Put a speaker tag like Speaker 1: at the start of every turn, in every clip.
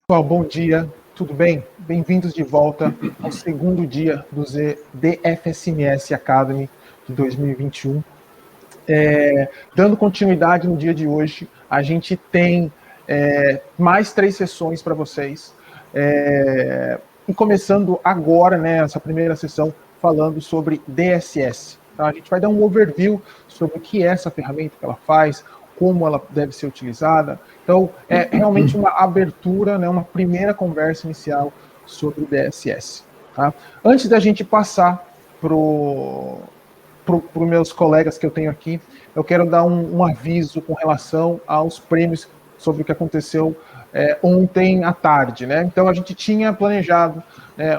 Speaker 1: Pessoal, bom dia, tudo bem? Bem-vindos de volta ao segundo dia do DFSMS Academy de 2021. Dando continuidade no dia de hoje, a gente tem mais 3 sessões para vocês. E começando agora, né, essa primeira sessão, falando sobre DSS. Tá? A gente vai dar um overview sobre o que é essa ferramenta que ela faz, como ela deve ser utilizada. Então, é realmente uma abertura, né, uma primeira conversa inicial sobre o DSS. Tá? Antes da gente passar para os meus colegas que eu tenho aqui, eu quero dar um aviso com relação aos prêmios sobre o que aconteceu ontem à tarde, né? Então a gente tinha planejado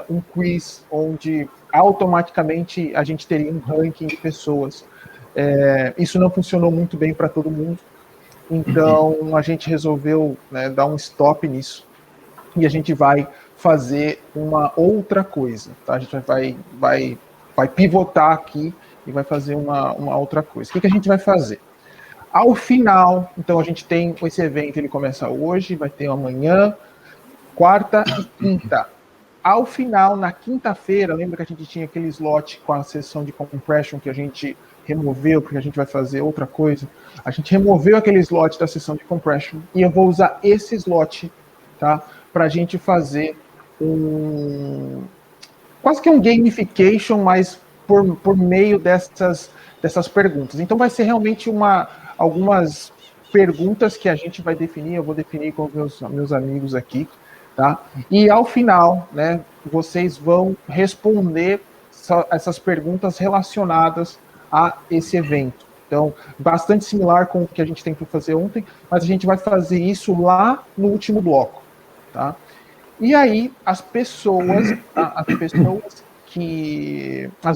Speaker 1: um quiz onde automaticamente a gente teria um ranking de pessoas. Isso não funcionou muito bem para todo mundo, então a gente resolveu dar um stop nisso e a gente vai fazer uma outra coisa, tá? A gente vai pivotar aqui e vai fazer uma outra coisa. O que a gente vai fazer? Ao final, então a gente tem esse evento, ele começa hoje, vai ter amanhã, quarta e quinta. Ao final, na quinta-feira, lembra que a gente tinha aquele slot com a sessão de compression que a gente removeu, porque a gente vai fazer outra coisa? A gente removeu aquele slot da sessão de compression e eu vou usar esse slot, tá? Para a gente fazer quase que um gamification, mas por meio dessas perguntas. Então vai ser realmente algumas perguntas que a gente vai definir, eu vou definir com os meus amigos aqui, tá? E ao final, né, vocês vão responder essas perguntas relacionadas a esse evento. Então, bastante similar com o que a gente tentou fazer ontem, mas a gente vai fazer isso lá no último bloco, tá? E aí, as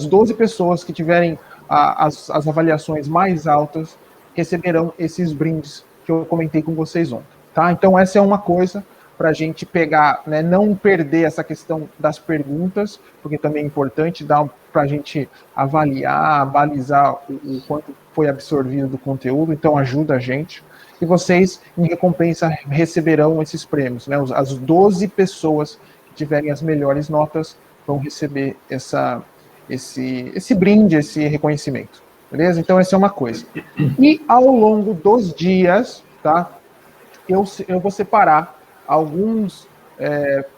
Speaker 1: 12 pessoas que tiverem as avaliações mais altas receberão esses brindes que eu comentei com vocês ontem, tá? Então, essa é uma coisa para a gente pegar, né, não perder essa questão das perguntas, porque também é importante para a gente avaliar, balizar o quanto foi absorvido do conteúdo, então ajuda a gente. E vocês, em recompensa, receberão esses prêmios, né? As 12 pessoas que tiverem as melhores notas vão receber esse brinde, esse reconhecimento, beleza? Então, essa é uma coisa. E ao longo dos dias, tá? Eu vou separar alguns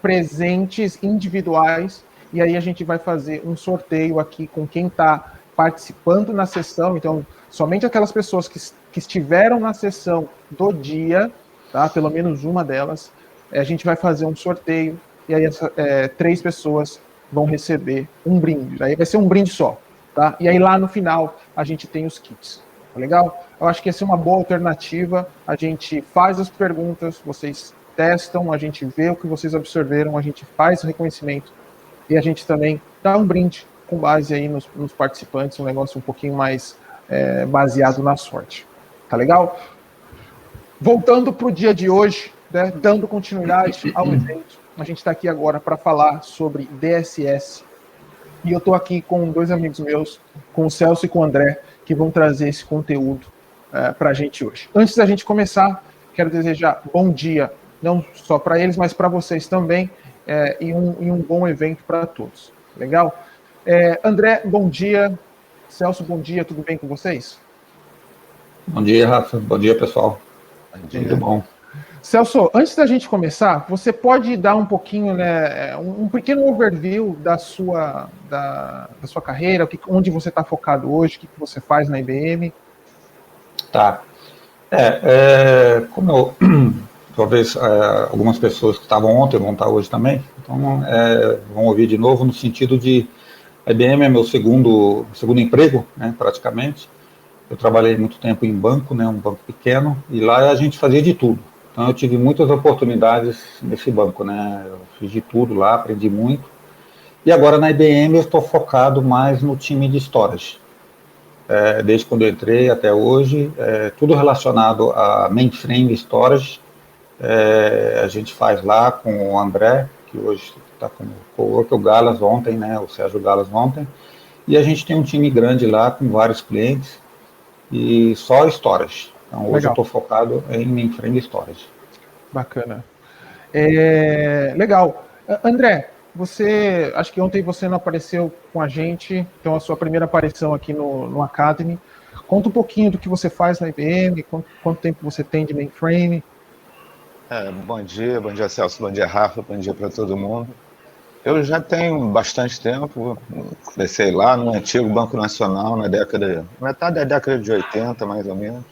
Speaker 1: presentes individuais e aí a gente vai fazer um sorteio aqui com quem está participando na sessão. Então, somente aquelas pessoas que estiveram na sessão do dia, tá? Pelo menos uma delas, a gente vai fazer um sorteio e aí 3 pessoas vão receber um brinde. Aí vai ser um brinde só, tá? E aí lá no final a gente tem os kits. Tá legal? Eu acho que essa é uma boa alternativa. A gente faz as perguntas, vocês testam, a gente vê o que vocês absorveram, a gente faz o reconhecimento e a gente também dá um brinde com base aí nos participantes, um negócio um pouquinho mais baseado na sorte. Tá legal? Voltando para o dia de hoje, né, dando continuidade ao evento, a gente está aqui agora para falar sobre DSS. E eu estou aqui com 2 amigos meus, com o Celso e com o André, que vão trazer esse conteúdo para a gente hoje. Antes da gente começar, quero desejar bom dia, não só para eles, mas para vocês também, e um bom evento para todos. Legal? André, bom dia. Celso, bom dia. Tudo bem com vocês?
Speaker 2: Bom dia, Rafa. Bom dia, pessoal.
Speaker 1: Bom dia.
Speaker 2: Muito bom.
Speaker 1: Celso, antes da gente começar, você pode dar um pouquinho, né, um pequeno overview da sua carreira, onde você está focado hoje, o que você faz na IBM?
Speaker 2: Tá. Como talvez algumas pessoas que estavam ontem vão estar hoje também, então vão ouvir de novo no sentido de a IBM é meu segundo emprego, né, praticamente. Eu trabalhei muito tempo em banco, né, um banco pequeno, e lá a gente fazia de tudo. Então eu tive muitas oportunidades nesse banco, né? Eu fiz de tudo lá, aprendi muito. E agora na IBM eu estou focado mais no time de storage. Desde quando eu entrei até hoje, tudo relacionado a mainframe storage. A gente faz lá com o André, que hoje está com o coworker, o Galas ontem, né? O Sérgio Galas ontem. E a gente tem um time grande lá com vários clientes e só storage. Então, hoje eu estou focado em mainframe storage.
Speaker 1: Bacana. Legal. André, acho que ontem você não apareceu com a gente, então a sua primeira aparição aqui no Academy. Conta um pouquinho do que você faz na IBM, quanto tempo você tem de mainframe.
Speaker 3: Bom dia Celso, bom dia Rafa, bom dia para todo mundo. Eu já tenho bastante tempo, comecei lá no antigo Banco Nacional, metade da década de 80, mais ou menos.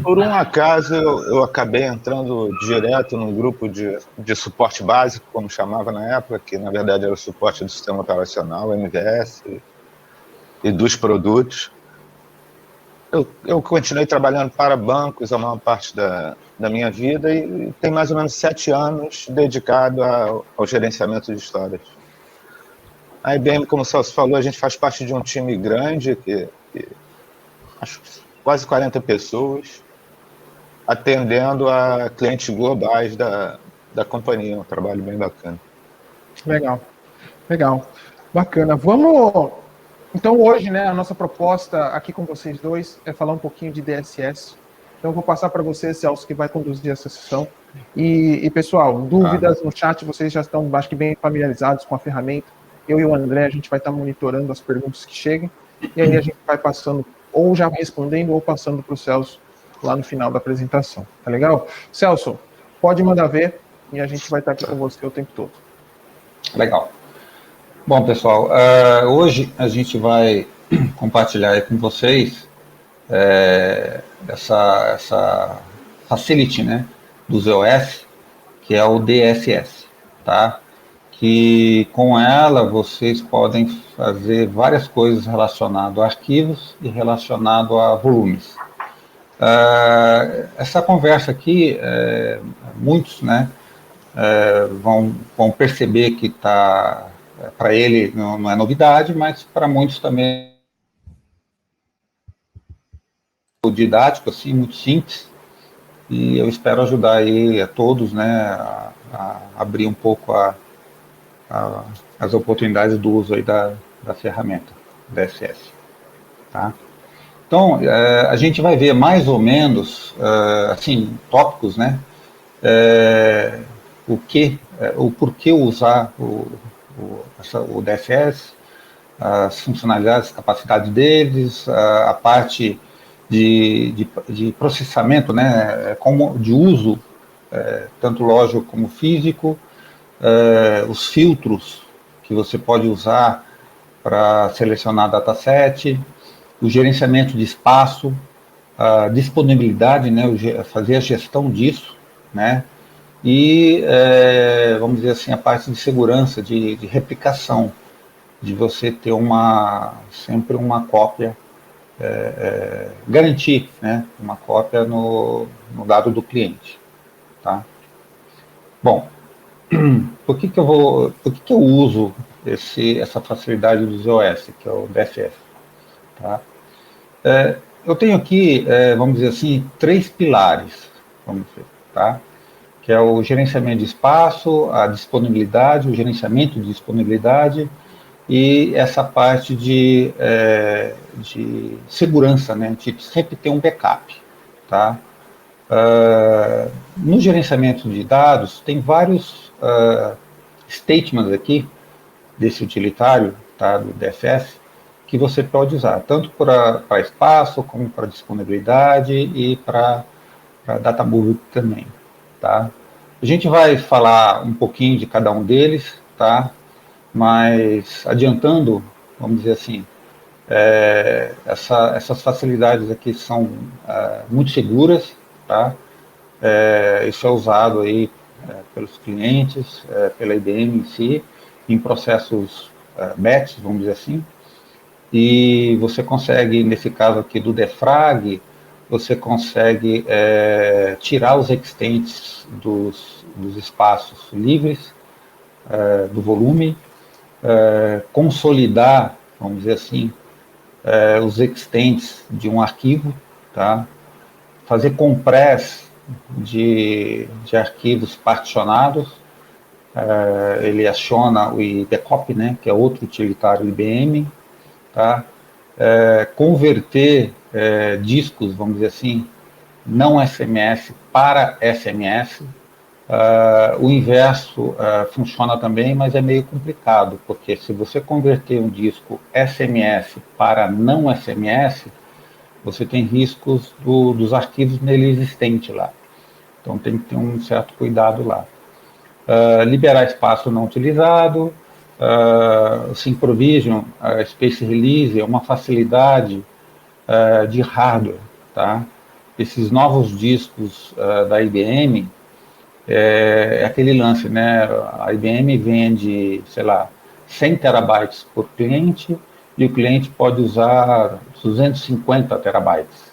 Speaker 3: Por um acaso, eu acabei entrando direto no grupo de suporte básico, como chamava na época, que na verdade era o suporte do sistema operacional, MVS, e dos produtos. Eu continuei trabalhando para bancos a maior parte da minha vida e tem mais ou menos 7 anos dedicado ao gerenciamento de histórias. A IBM, como o Celso falou, a gente faz parte de um time grande, que acho que quase 40 pessoas, atendendo a clientes globais da companhia. Um trabalho bem bacana.
Speaker 1: Legal. Bacana. Então hoje, né, a nossa proposta aqui com vocês dois é falar um pouquinho de DSS. Então eu vou passar para você, Celso, que vai conduzir essa sessão. E pessoal, dúvidas no chat, vocês já estão, acho que, bem familiarizados com a ferramenta. Eu e o André, a gente vai estar monitorando as perguntas que cheguem, e aí a gente vai passando, ou já respondendo, ou passando para o Celso lá no final da apresentação. Tá legal? Celso, pode mandar ver, e a gente vai estar aqui com você o tempo todo.
Speaker 2: Legal. Bom, pessoal, hoje a gente vai compartilhar aí com vocês essa facility, né, do ZOS, que é o DSS, tá? Que com ela vocês podem fazer várias coisas relacionadas a arquivos e relacionado a volumes. Essa conversa aqui, muitos, né, vão perceber que está, para ele não é novidade, mas para muitos também é didático, assim, muito simples, e eu espero ajudar aí a todos, né, a abrir um pouco as oportunidades do uso aí da ferramenta DSS, tá? Então, a gente vai ver mais ou menos, assim, tópicos, né, o porquê usar o DSS, as funcionalidades, capacidade deles, a parte de processamento, né, de uso, tanto lógico como físico, os filtros que você pode usar para selecionar dataset, o gerenciamento de espaço, a disponibilidade, né, fazer a gestão disso, né, e, vamos dizer assim, a parte de segurança, de replicação, de você ter sempre uma cópia, garantir, né, uma cópia no dado do cliente, tá? Bom, por que eu uso essa facilidade do ZOS, que é o DSS, tá? Eu tenho aqui, vamos dizer assim, 3 pilares, vamos dizer, tá? Que é o gerenciamento de espaço, a disponibilidade, o gerenciamento de disponibilidade e essa parte de segurança, né? De sempre ter um backup, tá? No gerenciamento de dados, tem vários statements aqui desse utilitário, tá, do DSS, que você pode usar, tanto para espaço, como para disponibilidade e para data moving também, tá? A gente vai falar um pouquinho de cada um deles, tá? Mas adiantando, vamos dizer assim, essas facilidades aqui são muito seguras, tá? Isso é usado aí pelos clientes, pela IBM em si, em processos batch, vamos dizer assim, e você consegue, nesse caso aqui do defrag, você consegue tirar os extents dos espaços livres, do volume, consolidar, vamos dizer assim, os extents de um arquivo, tá? Fazer compress de arquivos particionados, ele aciona o IBCOP, né, que é outro utilitário IBM, tá? Converter discos, vamos dizer assim, não SMS para SMS, O inverso funciona também, mas é meio complicado, porque se você converter um disco SMS para não SMS, você tem riscos dos arquivos nele existentes lá. Então tem que ter um certo cuidado lá. Liberar espaço não utilizado, Synchrovision, Space Release é uma facilidade de hardware, tá? Esses novos discos da IBM é aquele lance, né? A IBM vende, sei lá, 100 terabytes por cliente e o cliente pode usar 250 terabytes,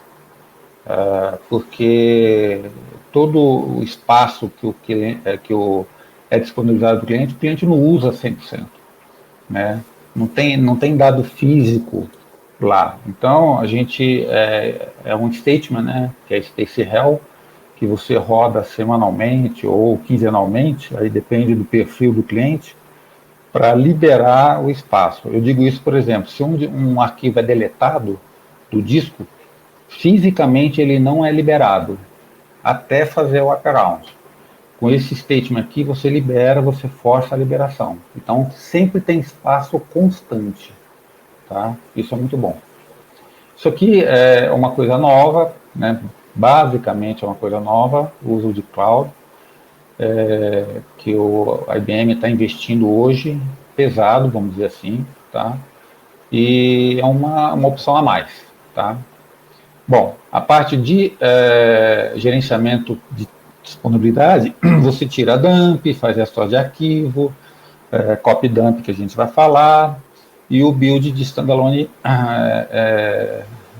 Speaker 2: porque todo o espaço é disponibilizado para o cliente não usa 100%, né? Não tem dado físico lá. Então, a gente é um statement, né, que é Space Hell, que você roda semanalmente ou quinzenalmente, aí depende do perfil do cliente, para liberar o espaço. Eu digo isso, por exemplo, se um arquivo é deletado do disco, fisicamente ele não é liberado, até fazer o workaround. Com esse statement aqui, você libera, você força a liberação. Então, sempre tem espaço constante, tá? Isso é muito bom. Isso aqui é uma coisa nova, né? Basicamente é uma coisa nova, o uso de cloud, que a IBM está investindo hoje, pesado, vamos dizer assim, tá? E é uma opção a mais, tá? Bom, a parte de gerenciamento de disponibilidade, você tira a dump, faz a história de arquivo, copy dump que a gente vai falar, e o build de standalone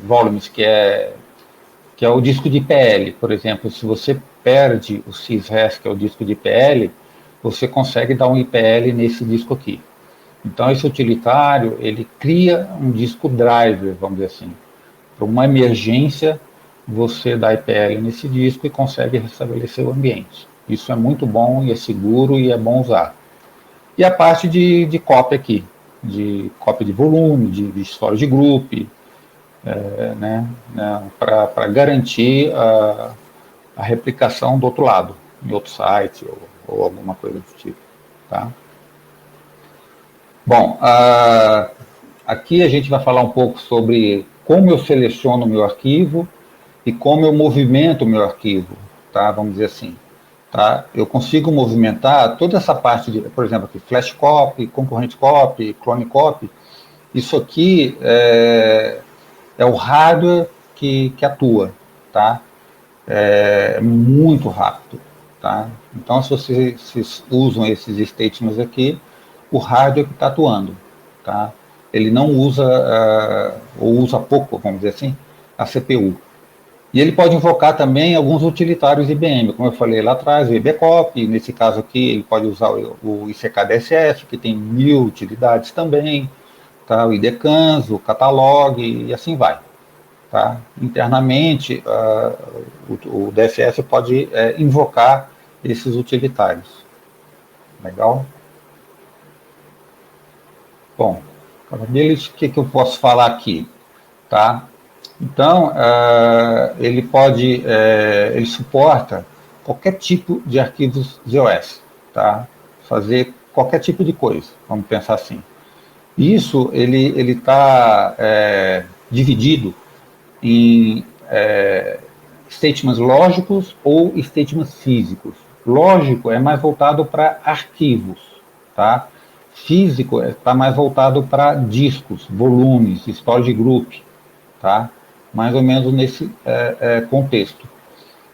Speaker 2: volumes, que é o disco de IPL, por exemplo. Se você perde o sysres, que é o disco de IPL, você consegue dar um IPL nesse disco aqui. Então, esse utilitário, ele cria um disco driver, vamos dizer assim. Para uma emergência, você dá IPL nesse disco e consegue restabelecer o ambiente. Isso é muito bom e é seguro e é bom usar. E a parte de cópia aqui, de cópia de volume, de storage group, né, para garantir a replicação do outro lado, em outro site ou alguma coisa do tipo. Tá? Bom, aqui a gente vai falar um pouco sobre como eu seleciono o meu arquivo e como eu movimento o meu arquivo, tá? Vamos dizer assim. Tá? Eu consigo movimentar toda essa parte de, por exemplo, aqui, flash copy, concorrent copy, clone copy. Isso aqui é o hardware que atua, tá? É muito rápido, tá? Então, se vocês usam esses statements aqui, o hardware que está atuando, tá? Ele não usa, ou usa pouco, vamos dizer assim, a CPU. E ele pode invocar também alguns utilitários IBM, como eu falei lá atrás, o IBCOP, nesse caso aqui ele pode usar o ICK-DSS, que tem 1000 utilidades também, tá? O IDCANS, o Catalog e assim vai. Tá? Internamente, o DSS pode invocar esses utilitários. Legal? Bom, deles, o que eu posso falar aqui? Tá? Então, ele suporta qualquer tipo de arquivos ZOS, tá? Fazer qualquer tipo de coisa, vamos pensar assim. Isso, ele está dividido em statements lógicos ou statements físicos. Lógico é mais voltado para arquivos, tá? Físico está mais voltado para discos, volumes, storage group, tá? Mais ou menos nesse contexto,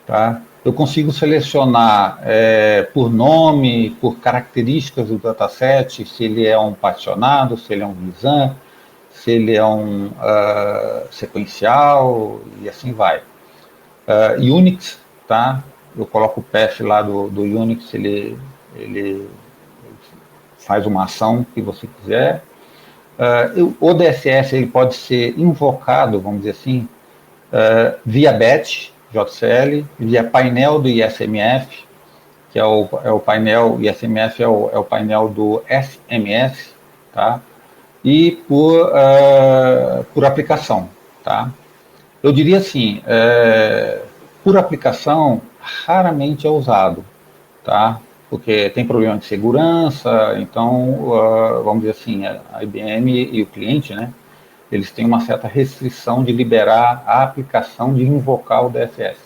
Speaker 2: tá? Eu consigo selecionar por nome, por características do dataset, se ele é um particionado, se ele é um VISAM, se ele é um sequencial e assim vai. Unix, tá? Eu coloco o path lá do Unix, ele faz uma ação que você quiser. O DSS ele pode ser invocado, vamos dizer assim, via batch, JCL, via painel do ISMF, que é o painel, ISMF é o painel do SMS, tá? E por aplicação, tá? Eu diria assim, por aplicação, raramente é usado, tá? Porque tem problema de segurança, então, vamos dizer assim, a IBM e o cliente, né, eles têm uma certa restrição de liberar a aplicação de invocar o DFS,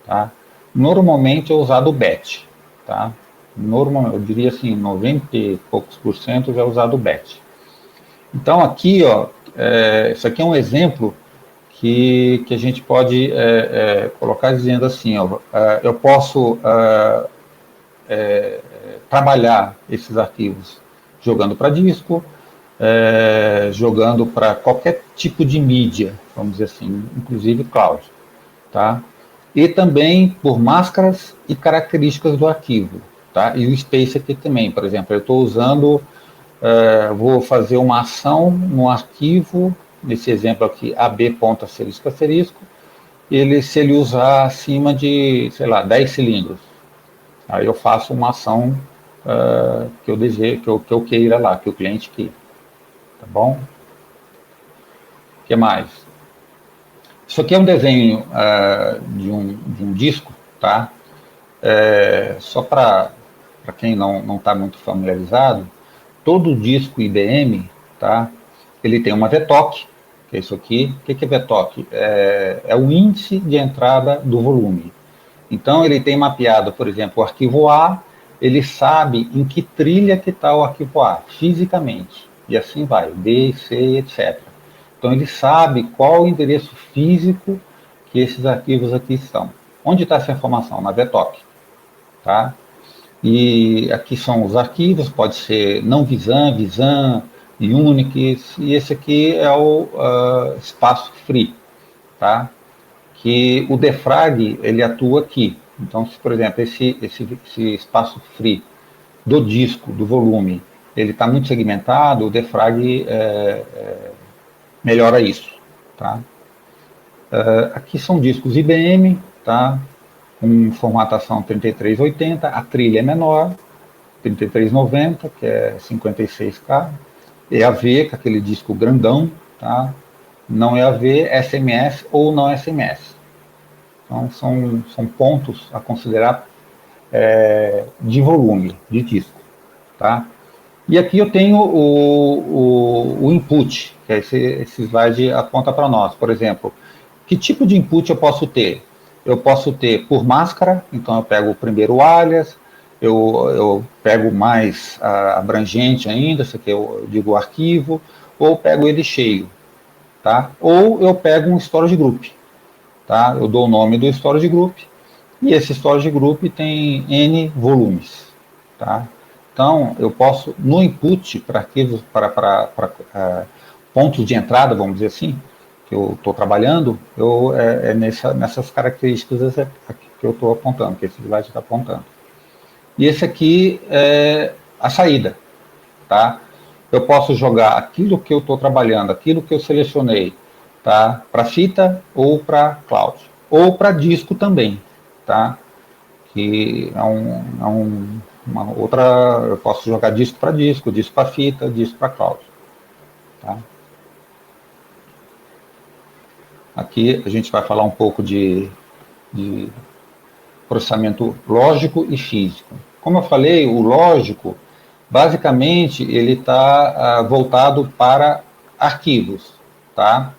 Speaker 2: tá? Normalmente é usado o BET, tá? Normalmente, eu diria assim, 90 e poucos por cento já é usado o BET. Então, aqui, ó, isso aqui é um exemplo que a gente pode colocar dizendo assim, ó, eu posso trabalhar esses arquivos jogando para disco, jogando para qualquer tipo de mídia, vamos dizer assim, inclusive cloud, tá? E também por máscaras e características do arquivo, tá? E o space aqui também, por exemplo, eu estou usando, vou fazer uma ação no arquivo, nesse exemplo aqui, ab.***, se ele usar acima de, sei lá, 10 cilindros, aí eu faço uma ação que eu desejo, que eu queira lá, que o cliente queira, tá bom? O que mais? Isso aqui é um desenho de um disco, tá? Só para quem não está muito familiarizado, todo disco IBM, tá? Ele tem uma VTOC, que é isso aqui. O que é VTOC? É o índice de entrada do volume. Então, ele tem mapeado, por exemplo, o arquivo A, ele sabe em que trilha que está o arquivo A, fisicamente. E assim vai, B, C, etc. Então, ele sabe qual o endereço físico que esses arquivos aqui estão. Onde está essa informação? Na VTOC. Tá? E aqui são os arquivos, pode ser não Visan, Visan, Unix, e esse aqui é o espaço free, tá? Que o defrag, ele atua aqui. Então, se, por exemplo, esse espaço free do disco, do volume, ele está muito segmentado, o defrag melhora isso, tá? Aqui são discos IBM, tá? Com formatação 3380, a trilha é menor, 3390, que é 56K, EAV, que é aquele disco grandão, tá? Não EAV, SMS ou não SMS. Então, são pontos a considerar de volume, de disco, tá? E aqui eu tenho o input, que é esse slide aponta para nós. Por exemplo, que tipo de input eu posso ter? Eu posso ter por máscara, então eu pego o primeiro alias, eu pego mais abrangente ainda, isso aqui eu digo arquivo, ou pego ele cheio, tá? Ou eu pego um storage group, tá? Eu dou o nome do storage group, e esse storage group tem N volumes, tá? Então, eu posso, no input para arquivos, para pontos de entrada, vamos dizer assim, que eu estou trabalhando, nessas características que eu estou apontando, que esse slide está apontando. E esse aqui é a saída, tá? Eu posso jogar aquilo que eu estou trabalhando, aquilo que eu selecionei, tá? Para fita ou para cloud, ou para disco também, tá? Que uma outra, eu posso jogar disco para fita, disco para cloud, tá? Aqui a gente vai falar um pouco de processamento lógico e físico. Como eu falei, o lógico, basicamente, ele está voltado para arquivos, tá?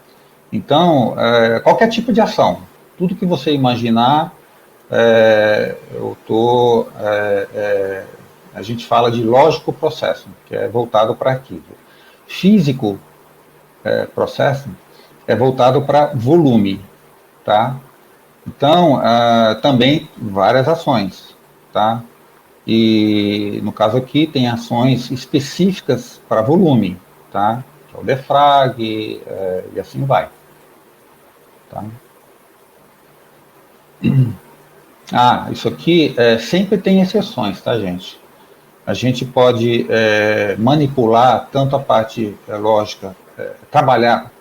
Speaker 2: Então, qualquer tipo de ação, tudo que você imaginar, a gente fala de lógico processing, que é voltado para arquivo. Físico processing é voltado para volume, tá? Então, também várias ações, tá? E no caso aqui tem ações específicas para volume, tá? Que é o defrag e assim vai, tá? Isso aqui sempre tem exceções, tá, gente? A gente pode manipular tanto a parte lógica, trabalhar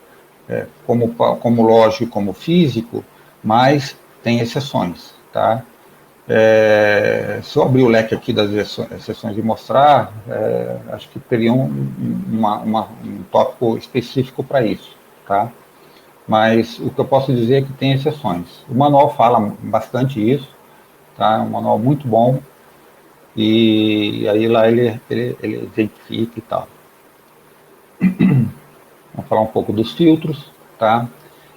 Speaker 2: como lógico e como físico, mas tem exceções, tá? Se eu abrir o leque aqui das exceções e mostrar, acho que teria um tópico específico para isso, tá? Mas o que eu posso dizer é que tem exceções. O manual fala bastante isso, tá? É um manual muito bom, e aí lá ele identifica e tal. Vamos falar um pouco dos filtros, tá?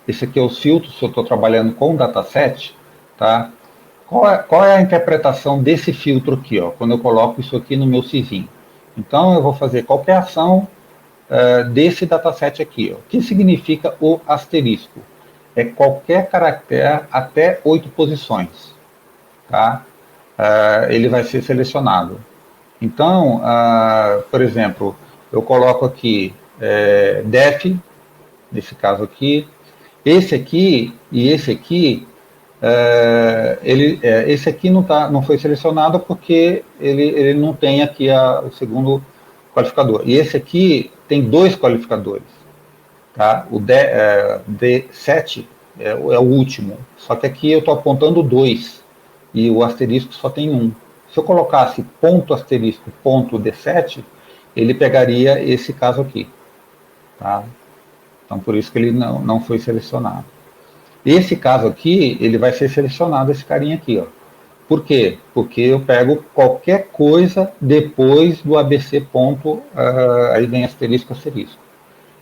Speaker 2: Esse aqui é os filtros, se eu estou trabalhando com dataset, tá? Qual é a interpretação desse filtro aqui, ó, quando eu coloco isso aqui no meu CISIM? Então, eu vou fazer qualquer ação desse dataset aqui, ó. O que significa o asterisco? É qualquer caractere até 8 posições, tá? Ele vai ser selecionado. Então, por exemplo, eu coloco aqui def, nesse caso aqui, esse aqui e esse aqui, esse aqui não foi selecionado porque ele não tem aqui o segundo qualificador. E esse aqui tem 2 qualificadores. Tá? O D7 é o último, só que aqui eu estou apontando 2 e o asterisco só tem 1. Se eu colocasse ponto asterisco ponto D7, ele pegaria esse caso aqui. Tá? Então, por isso que ele não foi selecionado. Esse caso aqui, ele vai ser selecionado, esse carinha aqui, ó. Por quê? Porque eu pego qualquer coisa depois do ABC ponto, aí vem asterisco, asterisco.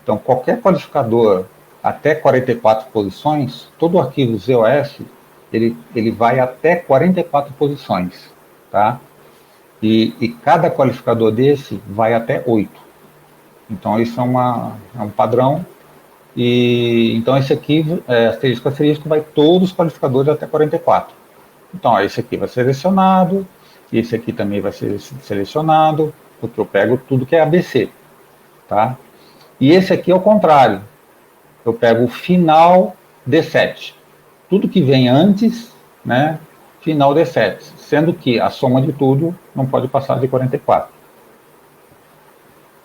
Speaker 2: Então, qualquer qualificador até 44 posições, todo o arquivo ZOS, ele vai até 44 posições, tá? E cada qualificador desse vai até 8. Então, isso é um padrão. E então esse aqui, asterisco, asterisco, vai todos os qualificadores até 44. Então, esse aqui vai ser selecionado, e esse aqui também vai ser selecionado, porque eu pego tudo que é ABC, tá? E esse aqui é o contrário. Eu pego o final D7. Tudo que vem antes, né, final D7, sendo que a soma de tudo não pode passar de 44.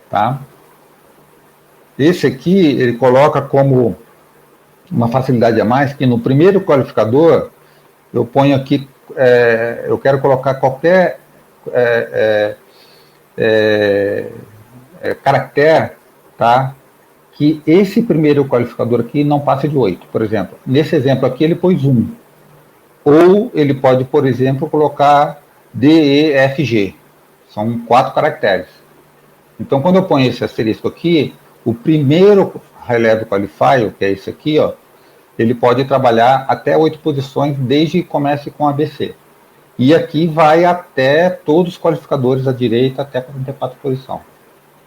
Speaker 2: Tá? Esse aqui, ele coloca como uma facilidade a mais, que no primeiro qualificador, eu ponho aqui, eu quero colocar qualquer caractere, tá? Que esse primeiro qualificador aqui não passe de 8. Por exemplo, nesse exemplo aqui ele pôs 1. Ou ele pode, por exemplo, colocar D, E, F, G. São 4 caracteres. Então, quando eu ponho esse asterisco aqui, o primeiro High-Level Qualifier, que é esse aqui, ó, ele pode trabalhar até 8 posições, desde que comece com ABC. E aqui vai até todos os qualificadores à direita, até 44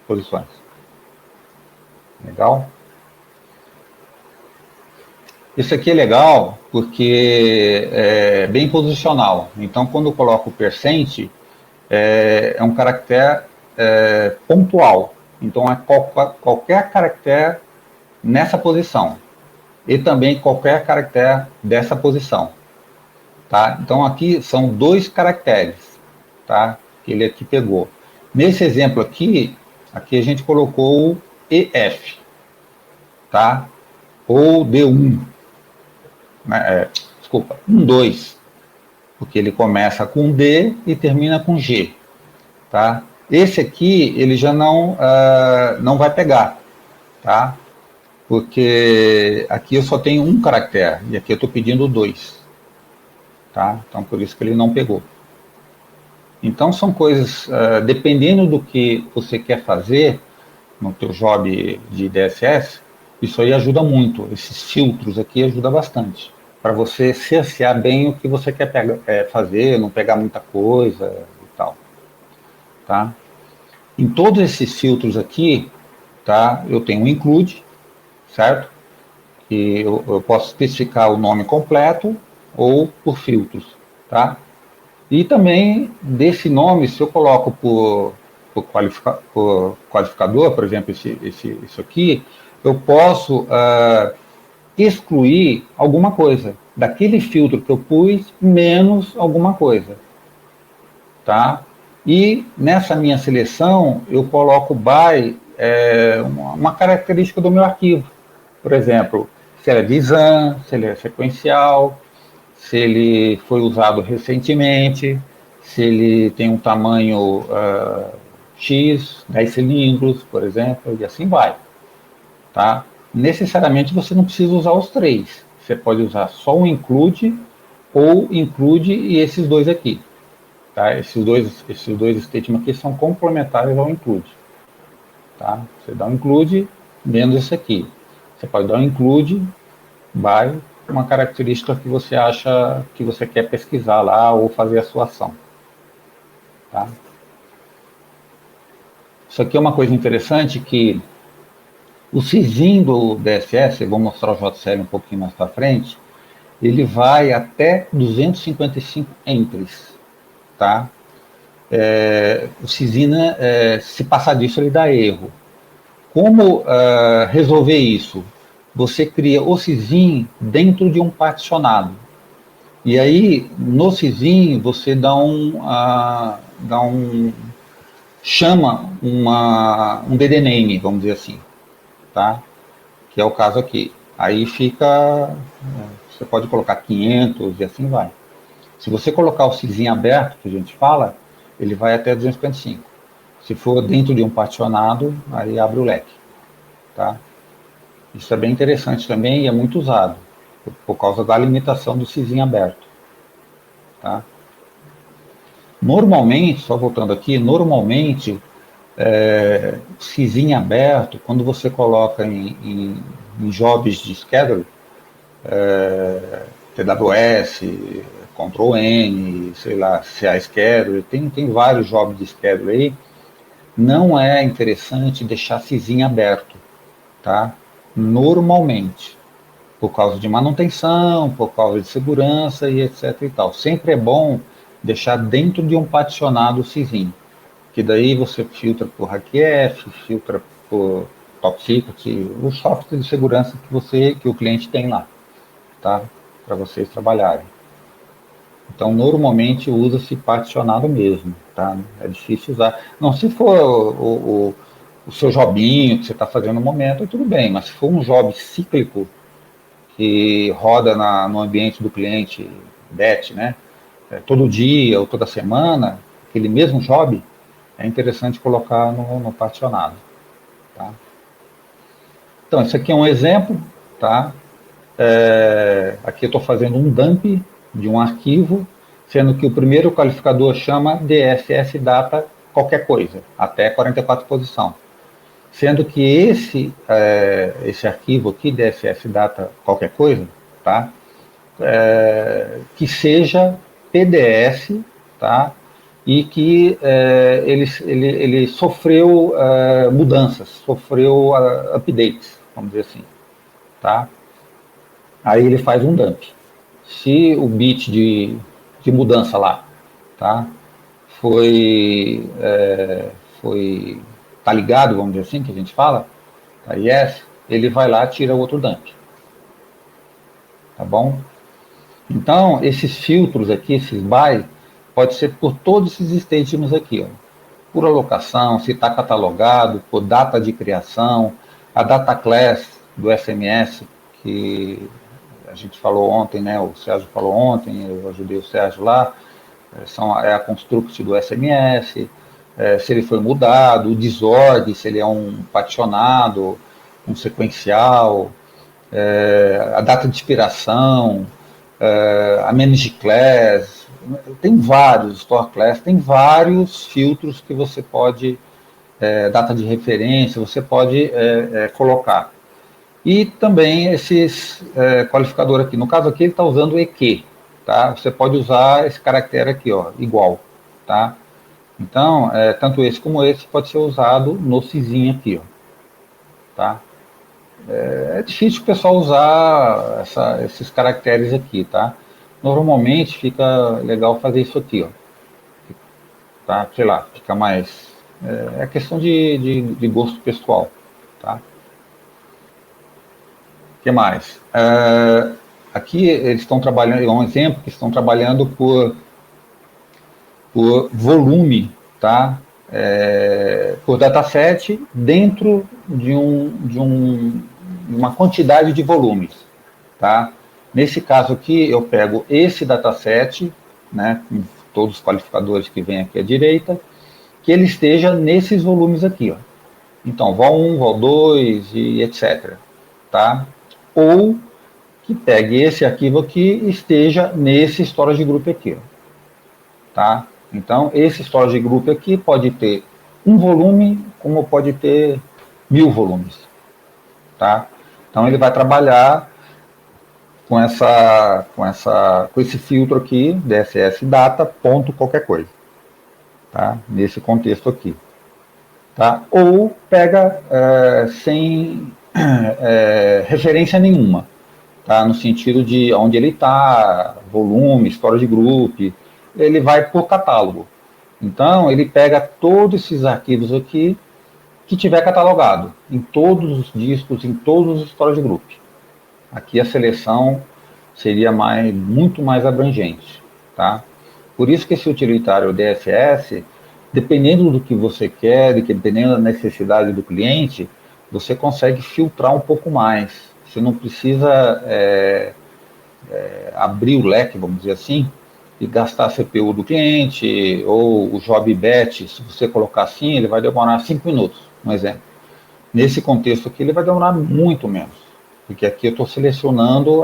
Speaker 2: posições. Legal? Isso aqui é legal porque é bem posicional. Então, quando eu coloco o percent, é um caractere pontual. Então, é qualquer caractere nessa posição. E também qualquer caractere dessa posição. Tá? Então, aqui são 2 caracteres, tá? Que ele aqui pegou. Nesse exemplo aqui a gente colocou o EF, tá? Ou D1, né? Desculpa, 1, 2, porque ele começa com D e termina com G, tá? Esse aqui, ele já não vai pegar, tá? Porque aqui eu só tenho um caractere, e aqui eu estou pedindo 2, tá? Então, por isso que ele não pegou. Então, são coisas, dependendo do que você quer fazer no teu job de DSS, isso aí ajuda muito. Esses filtros aqui ajudam bastante, para você cercear bem o que você quer fazer, não pegar muita coisa e tal. Tá? Em todos esses filtros aqui, tá, eu tenho um include, certo? Que eu posso especificar o nome completo ou por filtros, tá? E também desse nome, se eu coloco por qualificador, por exemplo, isso aqui, eu posso excluir alguma coisa daquele filtro que eu pus, menos alguma coisa, tá? E nessa minha seleção, eu coloco by uma característica do meu arquivo. Por exemplo, se ele é de exam, se ele é sequencial, se ele foi usado recentemente, se ele tem um tamanho X, 10 cilindros, por exemplo, e assim vai. Tá? Necessariamente você não precisa usar os 3. Você pode usar só o include ou include e esses 2 aqui. Tá? Esses dois statements aqui são complementares ao include. Tá? Você dá um include menos esse aqui. Você pode dar um include by uma característica que você acha que você quer pesquisar lá ou fazer a sua ação. Tá? Isso aqui é uma coisa interessante que o sysyn do DSS, eu vou mostrar o JCL um pouquinho mais para frente, ele vai até 255 entries, tá? O sysyn, se passar disso, ele dá erro. Como resolver isso? Você cria o sysyn dentro de um particionado. E aí, no sysyn, você chama um DD name, vamos dizer assim, tá? Que é o caso aqui. Aí fica, você pode colocar 500 e assim vai. Se você colocar o sysyn aberto, que a gente fala, ele vai até 255. Se for dentro de um particionado, aí abre o leque, tá? Isso é bem interessante também e é muito usado, por causa da limitação do sysyn aberto, tá? Normalmente, só voltando aqui, normalmente, sysyn aberto, quando você coloca em jobs de schedule, TWS, Ctrl N, sei lá, CA Schedule, tem vários jobs de schedule aí, não é interessante deixar sysyn aberto, tá? Normalmente, por causa de manutenção, por causa de segurança e etc e tal. Sempre é bom deixar dentro de um particionado sysyn, que daí você filtra por HackF, filtra por Top Secret, o software de segurança que o cliente tem lá, tá? Para vocês trabalharem. Então, normalmente usa-se particionado mesmo, tá? É difícil usar. Não, se for o seu jobinho que você está fazendo no momento, tudo bem, mas se for um job cíclico que roda no ambiente do cliente, DET, né? Todo dia ou toda semana, aquele mesmo job, é interessante colocar no particionado, tá? Então, esse aqui é um exemplo, tá? Aqui eu estou fazendo um dump de um arquivo, sendo que o primeiro qualificador chama DSS data qualquer coisa, até 44 posição. Sendo que esse arquivo aqui, DSS data qualquer coisa, tá? Que seja PDS, tá? E que ele sofreu mudanças, sofreu updates, vamos dizer assim, tá? Aí ele faz um dump. Se o bit de mudança lá, tá? Tá ligado, vamos dizer assim, que a gente fala, tá? Yes, ele vai lá e tira outro dump. Tá bom? Então, esses filtros aqui, esses by, pode ser por todos esses statements aqui, ó. Por alocação, se está catalogado, por data de criação, a data class do SMS, que a gente falou ontem, né? O Sérgio falou ontem, eu ajudei o Sérgio lá, é a construct do SMS, se ele foi mudado, o disorder, se ele é um particionado, um sequencial, a data de expiração, a manage class, tem vários, store class, tem vários filtros que você pode, data de referência, você pode colocar. E também esses qualificador aqui, no caso aqui ele está usando EQ, tá? Você pode usar esse caractere aqui, ó, igual, tá? Então, tanto esse como esse pode ser usado no sysyn aqui, ó, tá? É difícil o pessoal usar esses caracteres aqui, tá? Normalmente fica legal fazer isso aqui, ó, tá? Sei lá, fica mais... É questão de gosto pessoal, tá? O que mais? Aqui eles estão trabalhando, é um exemplo que estão trabalhando por volume, tá? Por dataset dentro de uma quantidade de volumes, tá? Nesse caso aqui, eu pego esse dataset, né, com todos os qualificadores que vem aqui à direita, que ele esteja nesses volumes aqui, ó. Então, vol1, vol2 e etc, tá? Ou que pegue esse arquivo aqui e esteja nesse storage group aqui, ó, tá? Então, esse storage group aqui pode ter um volume, como pode ter 1000 volumes, tá? Então, ele vai trabalhar com esse filtro aqui, DSS data, ponto qualquer coisa, tá? Nesse contexto aqui, tá? Ou pega sem referência nenhuma, tá? No sentido de onde ele está, volume, storage group, ele vai por catálogo. Então, ele pega todos esses arquivos aqui que tiver catalogado, em todos os discos, em todos os storage groups. Aqui a seleção seria muito mais abrangente, tá? Por isso que esse utilitário DSS, dependendo do que você quer, dependendo da necessidade do cliente, você consegue filtrar um pouco mais. Você não precisa abrir o leque, vamos dizer assim, e gastar a CPU do cliente, ou o job batch, se você colocar assim, ele vai demorar 5 minutos, um exemplo. Nesse contexto aqui, ele vai demorar muito menos, porque aqui eu estou selecionando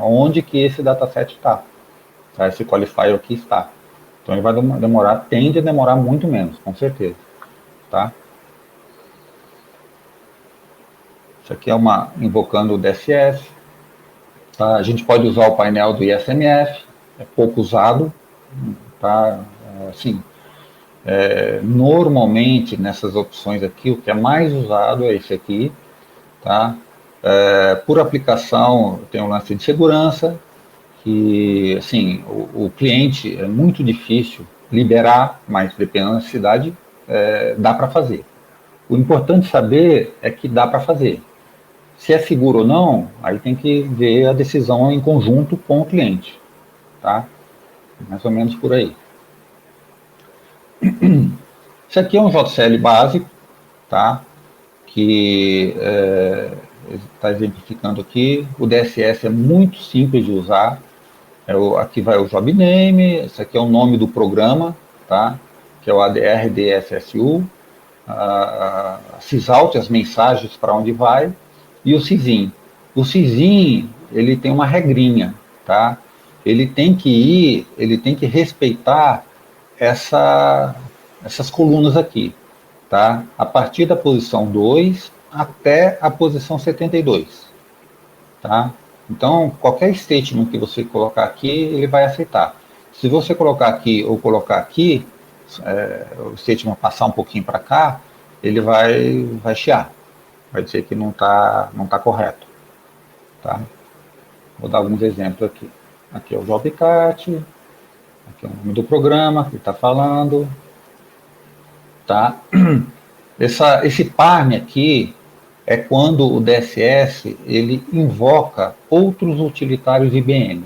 Speaker 2: onde que esse dataset está, tá? Esse qualifier aqui está. Então, ele vai tende a demorar muito menos, com certeza, tá? Isso aqui é invocando o DSS, tá? A gente pode usar o painel do ISMF, é pouco usado, tá? Assim, normalmente nessas opções aqui, o que é mais usado é esse aqui, tá? Por aplicação, tem um lance de segurança, que, assim, o cliente é muito difícil liberar, mas dependendo da necessidade, dá para fazer. O importante saber é que dá para fazer. Se é seguro ou não, aí tem que ver a decisão em conjunto com o cliente, tá? Mais ou menos por aí. Isso aqui é um JCL básico, tá? Que está exemplificando aqui. O DSS é muito simples de usar. Aqui vai o job name, esse aqui é o nome do programa, tá? Que é o ADR DSSU, sysout, as mensagens para onde vai, e o sysin. O sysin, ele tem uma regrinha, tá? Ele tem que respeitar essas colunas aqui, tá? A partir da posição 2 até a posição 72, tá? Então, qualquer statement que você colocar aqui, ele vai aceitar. Se você colocar aqui ou colocar aqui, o statement passar um pouquinho para cá, ele vai chiar. Vai dizer que não tá correto, tá? Vou dar alguns exemplos aqui. Aqui é o jobcat, aqui é o nome do programa que ele está falando, tá? Esse parme aqui é quando o DSS ele invoca outros utilitários IBM,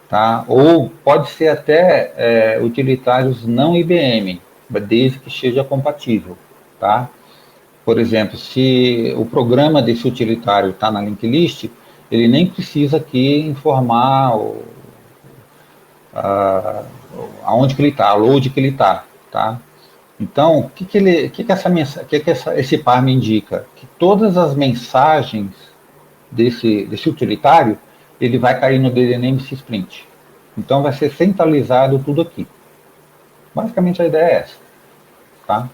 Speaker 2: tá? Ou pode ser até utilitários não IBM, desde que esteja compatível, tá? Por exemplo, se o programa desse utilitário está na linked list, ele nem precisa aqui informar aonde que ele está, a load que ele está, tá? Então, o que esse par me indica? Que todas as mensagens desse utilitário, ele vai cair no DDName Sprint. Então, vai ser centralizado tudo aqui. Basicamente, a ideia é essa, tá?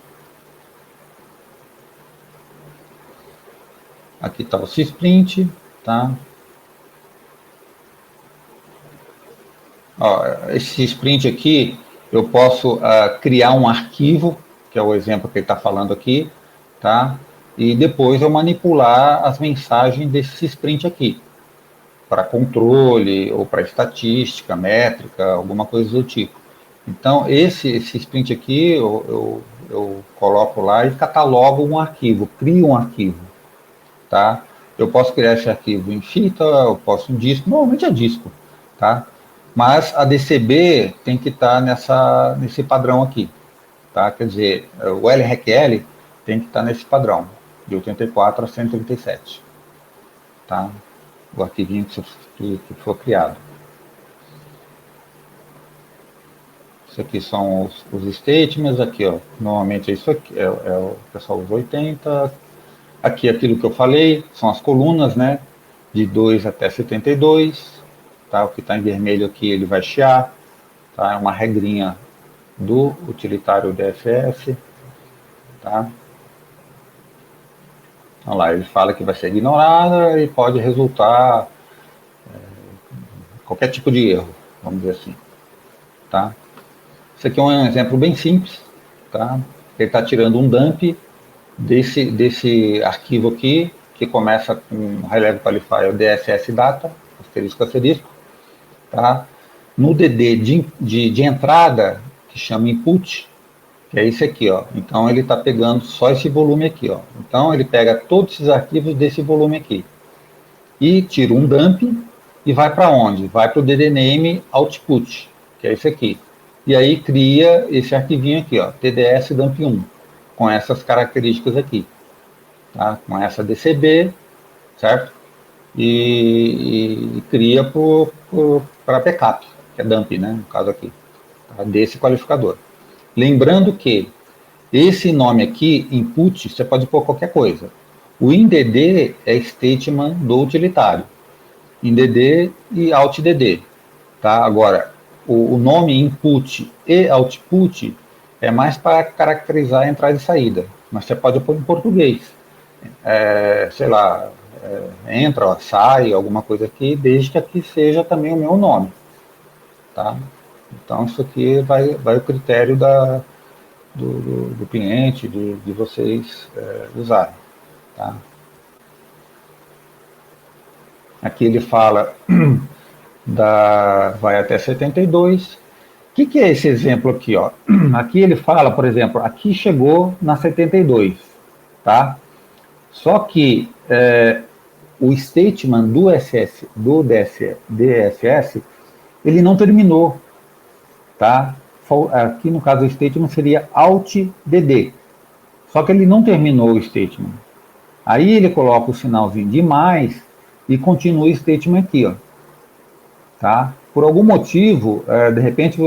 Speaker 2: Aqui está o Sprint, tá? Ó, esse Sprint aqui, eu posso criar um arquivo, que é o exemplo que ele está falando aqui, tá? E depois eu manipular as mensagens desse sprint aqui, para controle, ou para estatística, métrica, alguma coisa do tipo. Então, esse sprint aqui, eu coloco lá e catalogo um arquivo, crio um arquivo, tá? Eu posso criar esse arquivo em fita, eu posso em disco, normalmente é disco, tá? Mas a DCB tem que estar nesse padrão aqui, tá? Quer dizer, o LRQL tem que estar nesse padrão, de 84 a 137, tá? O arquivinho que for criado. Isso aqui são os statements, aqui, ó, normalmente é isso aqui, o pessoal usa 80, aqui aquilo que eu falei, são as colunas, né, de 2 até 72, tá? O que está em vermelho aqui, ele vai chiar, tá? É uma regrinha do utilitário DFS, tá? Olha lá, ele fala que vai ser ignorada e pode resultar qualquer tipo de erro, vamos dizer assim, tá? Isso aqui é um exemplo bem simples, tá? Ele está tirando um dump desse arquivo aqui, que começa com High Level Qualifier DSS Data, asterisco, asterisco, tá? No DD de entrada, que chama input, que é esse aqui, ó. Então ele está pegando só esse volume aqui, ó. Então ele pega todos esses arquivos desse volume aqui e tira um dump e vai para onde? Vai para o DD name output, que é esse aqui. E aí cria esse arquivinho aqui, ó, TDS dump 1, com essas características aqui, tá? Com essa DCB, certo? E cria para backup, que é dump, né, no caso aqui, tá? Desse qualificador. Lembrando que esse nome aqui, input, você pode pôr qualquer coisa. O INDD é statement do utilitário. INDD e OutDD, tá? Agora, o nome input e output é mais para caracterizar a entrada e saída, mas você pode pôr em português. Sei lá, entra, ó, sai, alguma coisa aqui, desde que aqui seja também o meu nome, tá? Então, isso aqui vai o critério do cliente, de vocês usarem, tá? Aqui ele fala vai até 72. O que é esse exemplo aqui, ó? Aqui ele fala, por exemplo, aqui chegou na 72, tá? Só que o statement do DSS, ele não terminou, tá? Aqui no caso o statement seria OutDD, só que ele não terminou o statement. Aí ele coloca o sinalzinho de mais e continua o statement aqui, ó, tá? Por algum motivo, de repente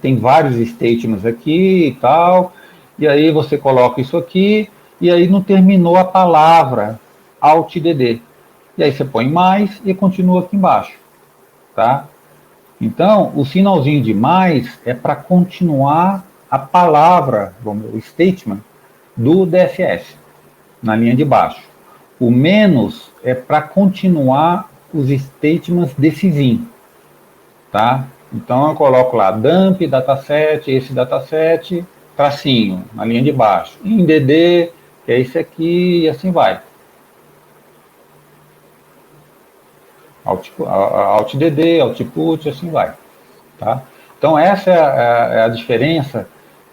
Speaker 2: tem vários statements aqui e tal, e aí você coloca isso aqui, e aí não terminou a palavra OutDD. E aí você põe mais e continua aqui embaixo, tá? Então, o sinalzinho de mais é para continuar a palavra, o statement do DFS, na linha de baixo. O menos é para continuar os statements desse VIM, tá? Então eu coloco lá dump, dataset, esse dataset, tracinho, na linha de baixo. Em DD, que é esse aqui, e assim vai. OutDD, output, assim vai, tá? Então essa é a diferença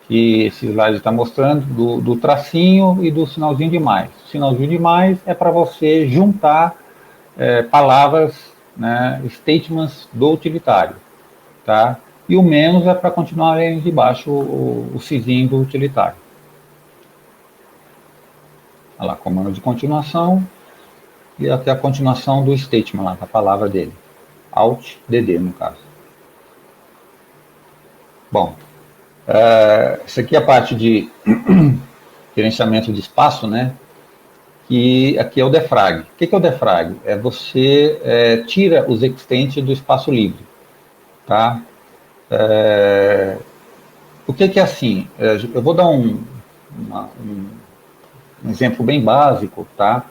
Speaker 2: que esse slide está mostrando do tracinho e do sinalzinho de mais. O sinalzinho de mais é para você juntar palavras, né, statements do utilitário, tá? E o menos é para continuar ali de baixo o cisinho do utilitário. Olha lá, comando de continuação e até a continuação do statement lá, da palavra dele. OutDD, no caso. Bom, isso aqui é a parte de gerenciamento de espaço, né? E aqui é o defrag. O que é o defrag? É você tira os extents do espaço livre, tá? O que é assim? Eu vou dar um exemplo bem básico, tá?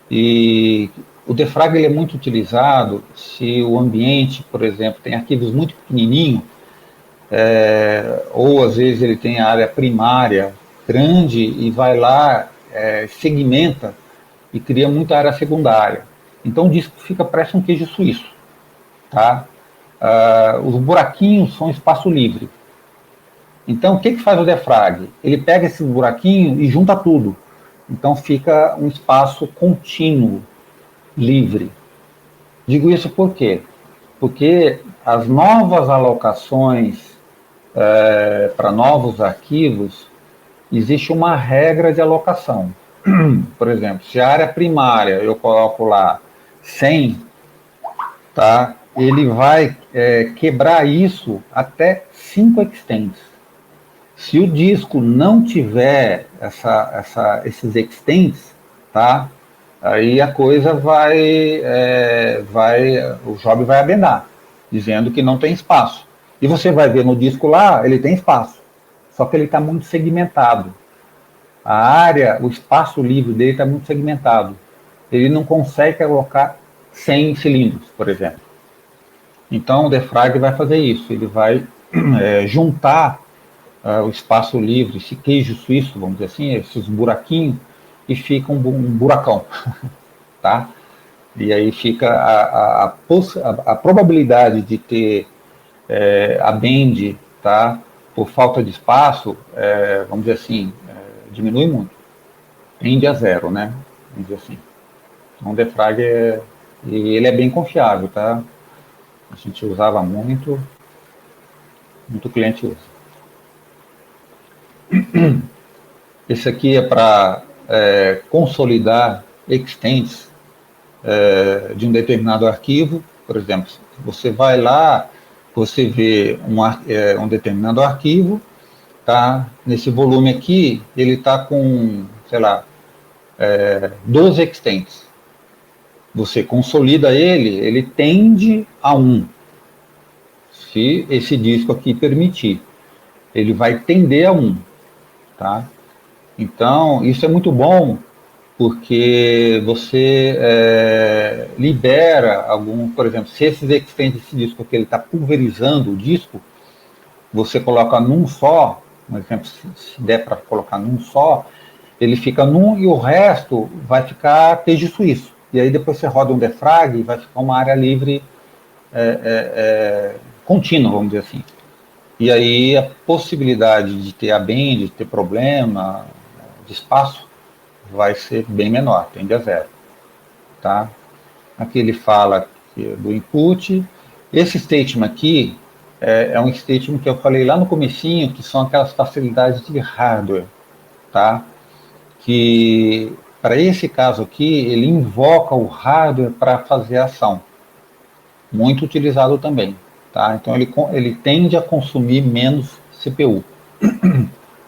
Speaker 2: E o defrag ele é muito utilizado se o ambiente, por exemplo, tem arquivos muito pequenininhos, ou às vezes ele tem a área primária grande e vai lá, segmenta e cria muita área secundária. Então o disco parece um queijo suíço, tá? Os buraquinhos são espaço livre. Então o que faz o defrag? Ele pega esse buraquinho e junta tudo. Então fica um espaço contínuo, livre. Digo isso por quê? Porque as novas alocações para novos arquivos, existe uma regra de alocação. Por exemplo, se a área primária eu coloco lá 100, tá? Ele vai quebrar isso até 5 extents. Se o disco não tiver esses extents, tá? Aí a coisa o job vai abendar, dizendo que não tem espaço. E você vai ver no disco lá, ele tem espaço. só que ele está muito segmentado. A área, o espaço livre dele está muito segmentado. Ele não consegue colocar 100 cilindros, por exemplo. Então, o defrag vai fazer isso. Ele vai juntar o espaço livre, esse queijo suíço, vamos dizer assim, esses buraquinhos, e fica um buracão, tá? E aí fica a probabilidade de ter a bend, tá? Por falta de espaço, vamos dizer assim, diminui muito. Tende a zero, né? Vamos dizer assim. Então, o defrag ele é bem confiável, tá? A gente usava muito cliente usa. Esse aqui é para consolidar extents de um determinado arquivo. Por exemplo, você vai lá, você vê um determinado arquivo, tá? Nesse volume aqui, ele está com, sei lá, 12 extents. Você consolida ele tende a 1. Se esse disco aqui permitir, ele vai tender a 1, tá? Então, isso é muito bom, porque você libera por exemplo, se esses extents desse disco aqui, ele está pulverizando o disco, você coloca num só, por exemplo, se der para colocar num só, ele fica num e o resto vai ficar queijo suíço. E aí depois você roda um defrag e vai ficar uma área livre contínua, vamos dizer assim. E aí a possibilidade de ter a bend, de ter problema de espaço, vai ser bem menor, tende a zero. Tá? Aqui ele fala do input. Esse statement aqui é um statement que eu falei lá no comecinho, que são aquelas facilidades de hardware. Tá? Que para esse caso aqui, ele invoca o hardware para fazer a ação. Muito utilizado também. Tá? Então, ele tende a consumir menos CPU.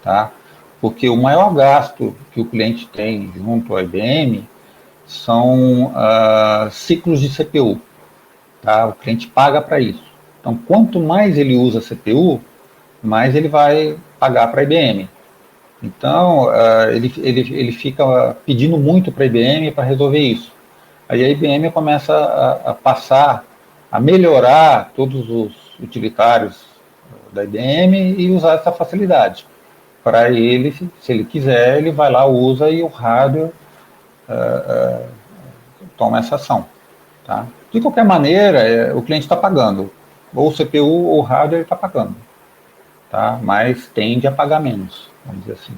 Speaker 2: Tá? Porque o maior gasto que o cliente tem junto ao IBM são ciclos de CPU. Tá? O cliente paga para isso. Então, quanto mais ele usa CPU, mais ele vai pagar para a IBM. Então, ele fica pedindo muito para a IBM para resolver isso. Aí a IBM começa a passar, a melhorar todos os utilitários da IBM e usar essa facilidade. Para ele, se ele quiser, ele vai lá, usa e o hardware toma essa ação. Tá? De qualquer maneira, o cliente está pagando. Ou o CPU ou o hardware está pagando. Tá? Mas tende a pagar menos, vamos dizer assim.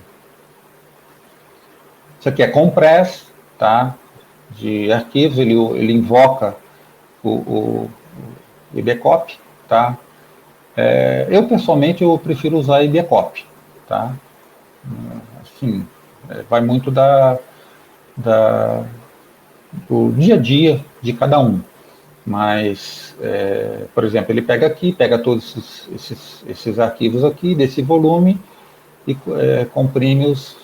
Speaker 2: Isso aqui é compress, tá? De arquivos, ele invoca o IBCOP, tá? Eu, pessoalmente, eu prefiro usar IBCOP, tá? Assim, vai muito do dia a dia de cada um. Mas, por exemplo, ele pega aqui, pega todos esses arquivos aqui, desse volume, e comprime os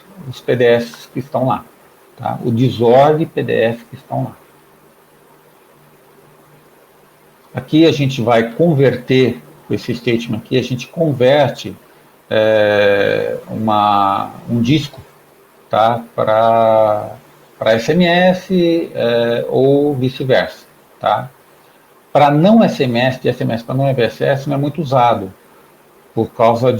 Speaker 2: PDFs que estão lá. Tá? O desorg PDF que estão lá. Aqui a gente vai converter, com esse statement aqui, a gente converte um disco, tá? para SMS ou vice-versa. Tá? Para não SMS, de SMS para não VSS, não é muito usado, por causa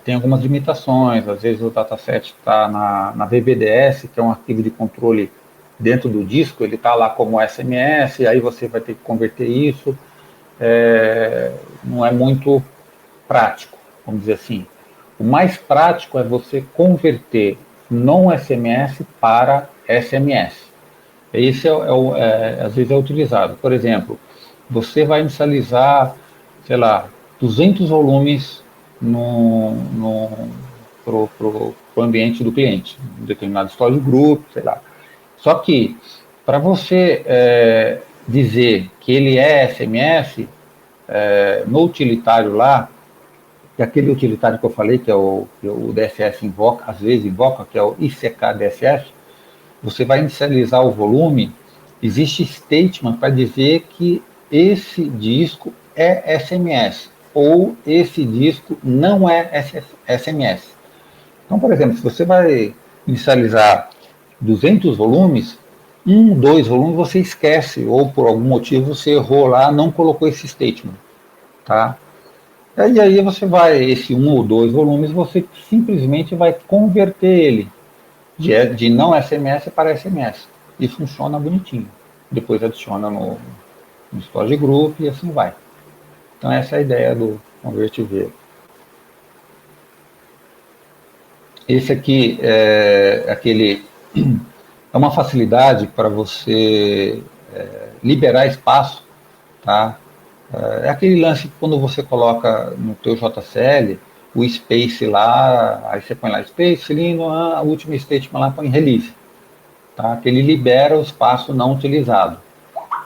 Speaker 2: tem algumas limitações. Às vezes o dataset está na VBDS, que é um arquivo de controle dentro do disco, ele está lá como SMS, aí você vai ter que converter isso. Não é muito prático, vamos dizer assim. O mais prático é você converter não SMS para SMS. Esse às vezes é utilizado. Por exemplo, você vai inicializar, sei lá, 200 volumes pro ambiente do cliente, um determinado storage group, sei lá. Só que, para você dizer que ele é SMS, no utilitário lá, que é aquele utilitário que eu falei, que o DSS invoca, às vezes invoca, que é o ICK DSS, você vai inicializar o volume, existe statement para dizer que esse disco é SMS. ou esse disco não é SMS. Então, por exemplo, se você vai inicializar 200 volumes, 2 volumes você esquece, ou por algum motivo você errou lá, não colocou esse statement, tá? E aí você vai, esse 1 ou 2 volumes, você simplesmente vai converter ele de não SMS para SMS, e funciona bonitinho. Depois adiciona no Storage Group e assim vai. Então essa é a ideia do ConvertV. Esse aqui é uma facilidade para você liberar espaço, tá? É aquele lance que quando você coloca no teu JCL o space lá, aí você põe lá space, lindo, a última statement lá põe release, tá? Que ele libera o espaço não utilizado,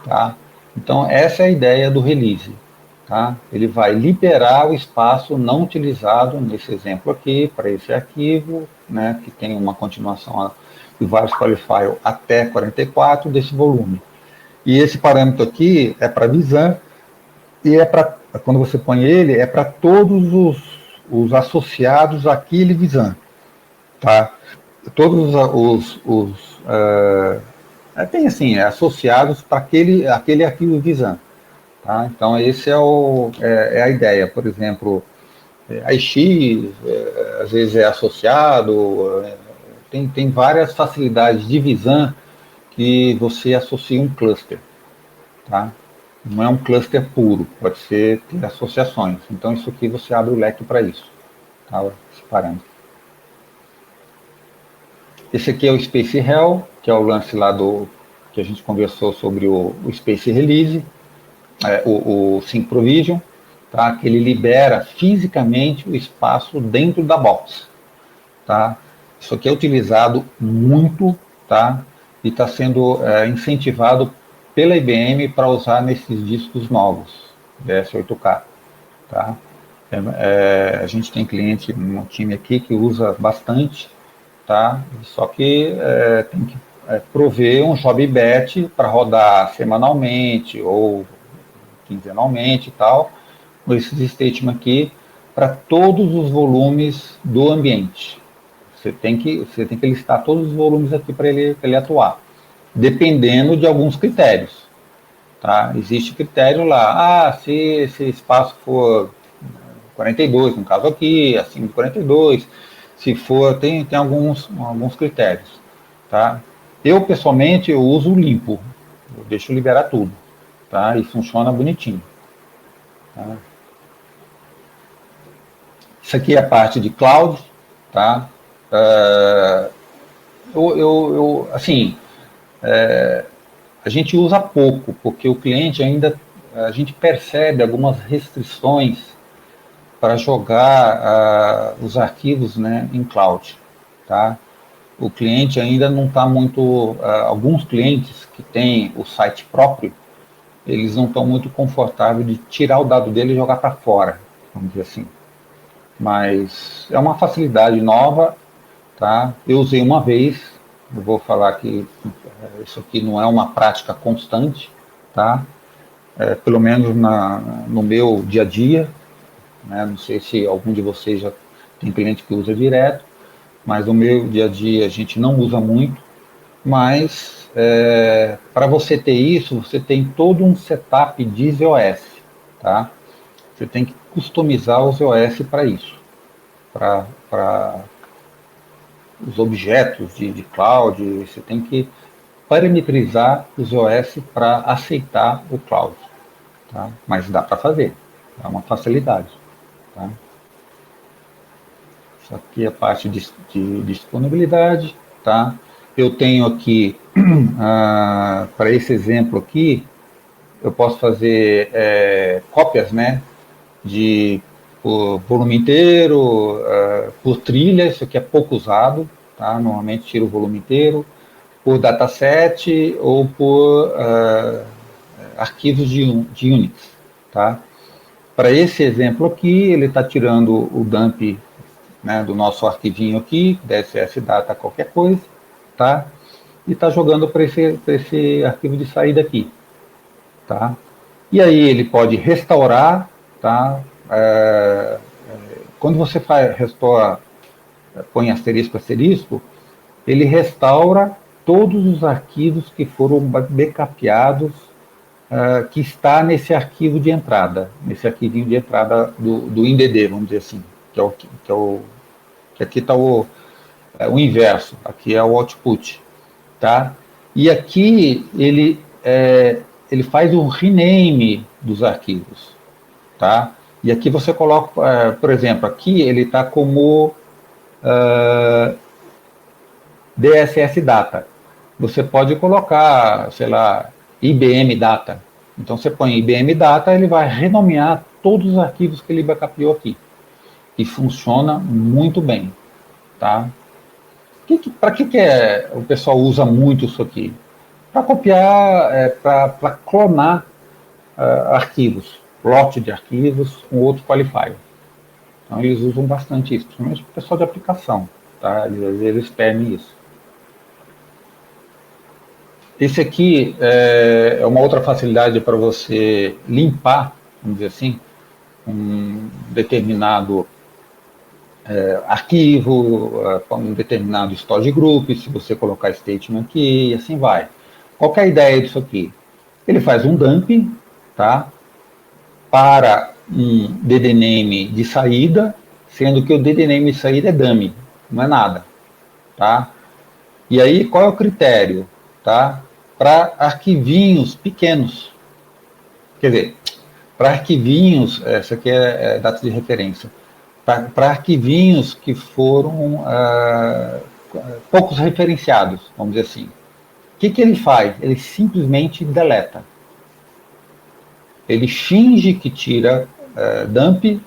Speaker 2: tá? Então essa é a ideia do release, tá? Ele vai liberar o espaço não utilizado nesse exemplo aqui para esse arquivo, né? Que tem uma continuação de vários qualifiers até 44 desse volume. E esse parâmetro aqui é para Visan, e é para, quando você põe ele, é para todos os associados àquele Visan, tá? Todos tem assim, associados para aquele arquivo Visan, tá? Então esse é a ideia. Por exemplo, AIX, às vezes é associado, tem várias facilidades de Visan que você associa um cluster, tá? Não é um cluster puro, pode ter associações. Então isso aqui você abre o leque para isso, tá? Esse parâmetro. Esse aqui é o Space Hell, que é o lance lá que a gente conversou sobre o Space Release, o Sync Provision, tá? Que ele libera fisicamente o espaço dentro da box, tá? Isso aqui é utilizado muito, tá? E está sendo incentivado pela IBM para usar nesses discos novos, DS8K, tá? A gente tem cliente no time aqui que usa bastante, tá? Só que tem que prover um job batch para rodar semanalmente ou quinzenalmente e tal, com esses statements aqui para todos os volumes do ambiente. Você tem que listar todos os volumes aqui para ele atuar, dependendo de alguns critérios, tá? Existe critério lá, se esse espaço for 42, no caso aqui, acima de 42, se for, tem alguns critérios, tá? Eu, pessoalmente, eu uso o limpo, eu deixo liberar tudo, tá? E funciona bonitinho, tá? Isso aqui é a parte de cloud, tá? A gente usa pouco, porque o cliente ainda, a gente percebe algumas restrições para jogar os arquivos, né, em cloud, tá? O cliente ainda não está muito, alguns clientes que têm o site próprio, eles não estão muito confortáveis de tirar o dado dele e jogar para fora, vamos dizer assim. Mas é uma facilidade nova, tá? Eu usei uma vez, eu vou falar que isso aqui não é uma prática constante, tá? Pelo menos no meu dia a dia, né? Não sei se algum de vocês já tem cliente que usa direto, mas no meu dia a dia a gente não usa muito, mas para você ter isso, você tem todo um setup de ZOS, tá? Você tem que customizar o ZOS para isso, para os objetos de cloud, você tem que parametrizar o ZOS para aceitar o cloud, tá? Mas dá para fazer, é uma facilidade, tá? Isso aqui é a parte de disponibilidade, tá? Eu tenho aqui, para esse exemplo aqui, eu posso fazer cópias, né, por volume inteiro, por trilha, isso aqui é pouco usado, tá? Normalmente tiro o volume inteiro, por dataset ou por arquivos de Unix, tá? Para esse exemplo aqui, ele está tirando o dump, né, do nosso arquivinho aqui, DSS data qualquer coisa, tá? E está jogando para esse arquivo de saída aqui, tá? E aí ele pode restaurar, tá? quando você restaura, põe asterisco, asterisco, ele restaura todos os arquivos que foram backupeados, que está nesse arquivo de entrada, nesse arquivinho de entrada do INDD, vamos dizer assim, que aqui está o inverso, aqui é o output, tá? E aqui ele faz um rename dos arquivos, tá? E aqui você coloca, por exemplo, aqui ele está como DSS Data. Você pode colocar, sei lá, IBM Data. Então você põe IBM Data, ele vai renomear todos os arquivos que ele backupeou aqui. E funciona muito bem, tá? Para que o pessoal usa muito isso aqui? Para copiar, para clonar arquivos, lote de arquivos com outro qualifier. Então eles usam bastante isso, principalmente o pessoal de aplicação, tá? Eles pedem isso. Esse aqui é uma outra facilidade para você limpar, vamos dizer assim, um determinado arquivo, um determinado storage group, se você colocar statement aqui, e assim vai. Qual que é a ideia disso aqui? Ele faz um dumping, tá, para um DDName de saída, sendo que o DDName de saída é dummy, não é nada, tá? E aí, qual é o critério, tá? Para arquivinhos pequenos. Quer dizer, para arquivinhos, essa aqui é data de referência, para arquivinhos que foram poucos referenciados, vamos dizer assim. O que ele faz? Ele simplesmente deleta. Ele finge que tira dump,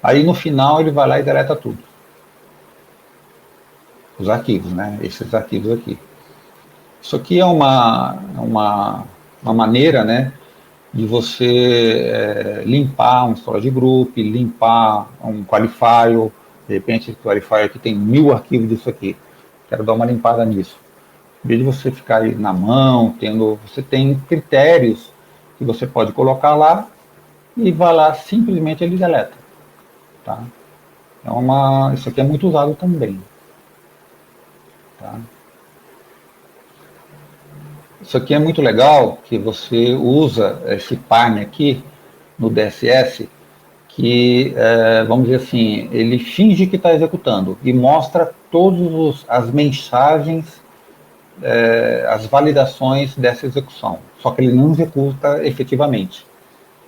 Speaker 2: aí no final ele vai lá e deleta tudo. Os arquivos, né? Esses arquivos aqui. Isso aqui é uma maneira, né, de você limpar um storage group, limpar um qualifier. De repente, esse qualifier aqui tem 1000 arquivos disso aqui. Quero dar uma limpada nisso. Em vez de você ficar aí na mão, você tem critérios que você pode colocar lá e vai lá, simplesmente ele deleta. Tá? Isso aqui é muito usado também. Tá? Isso aqui é muito legal, que você usa esse parm aqui no DSS, que, vamos dizer assim, ele finge que está executando e mostra todas as mensagens, as validações dessa execução, só que ele não executa efetivamente.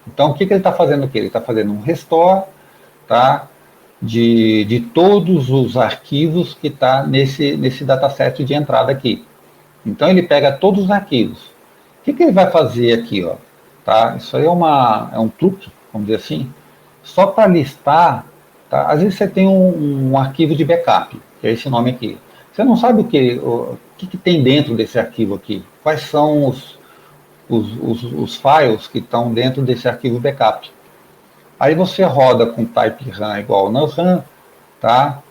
Speaker 2: Então, o que ele está fazendo aqui? Ele está fazendo um restore, tá, de todos os arquivos que está nesse dataset de entrada aqui. Então, ele pega todos os arquivos. O que ele vai fazer aqui? Ó, tá? Isso aí é um truque, vamos dizer assim, só para listar. Tá? Às vezes você tem um arquivo de backup, que é esse nome aqui. Você não sabe o que tem dentro desse arquivo aqui. Quais são os files que estão dentro desse arquivo backup. Aí você roda com type run igual no run, tá?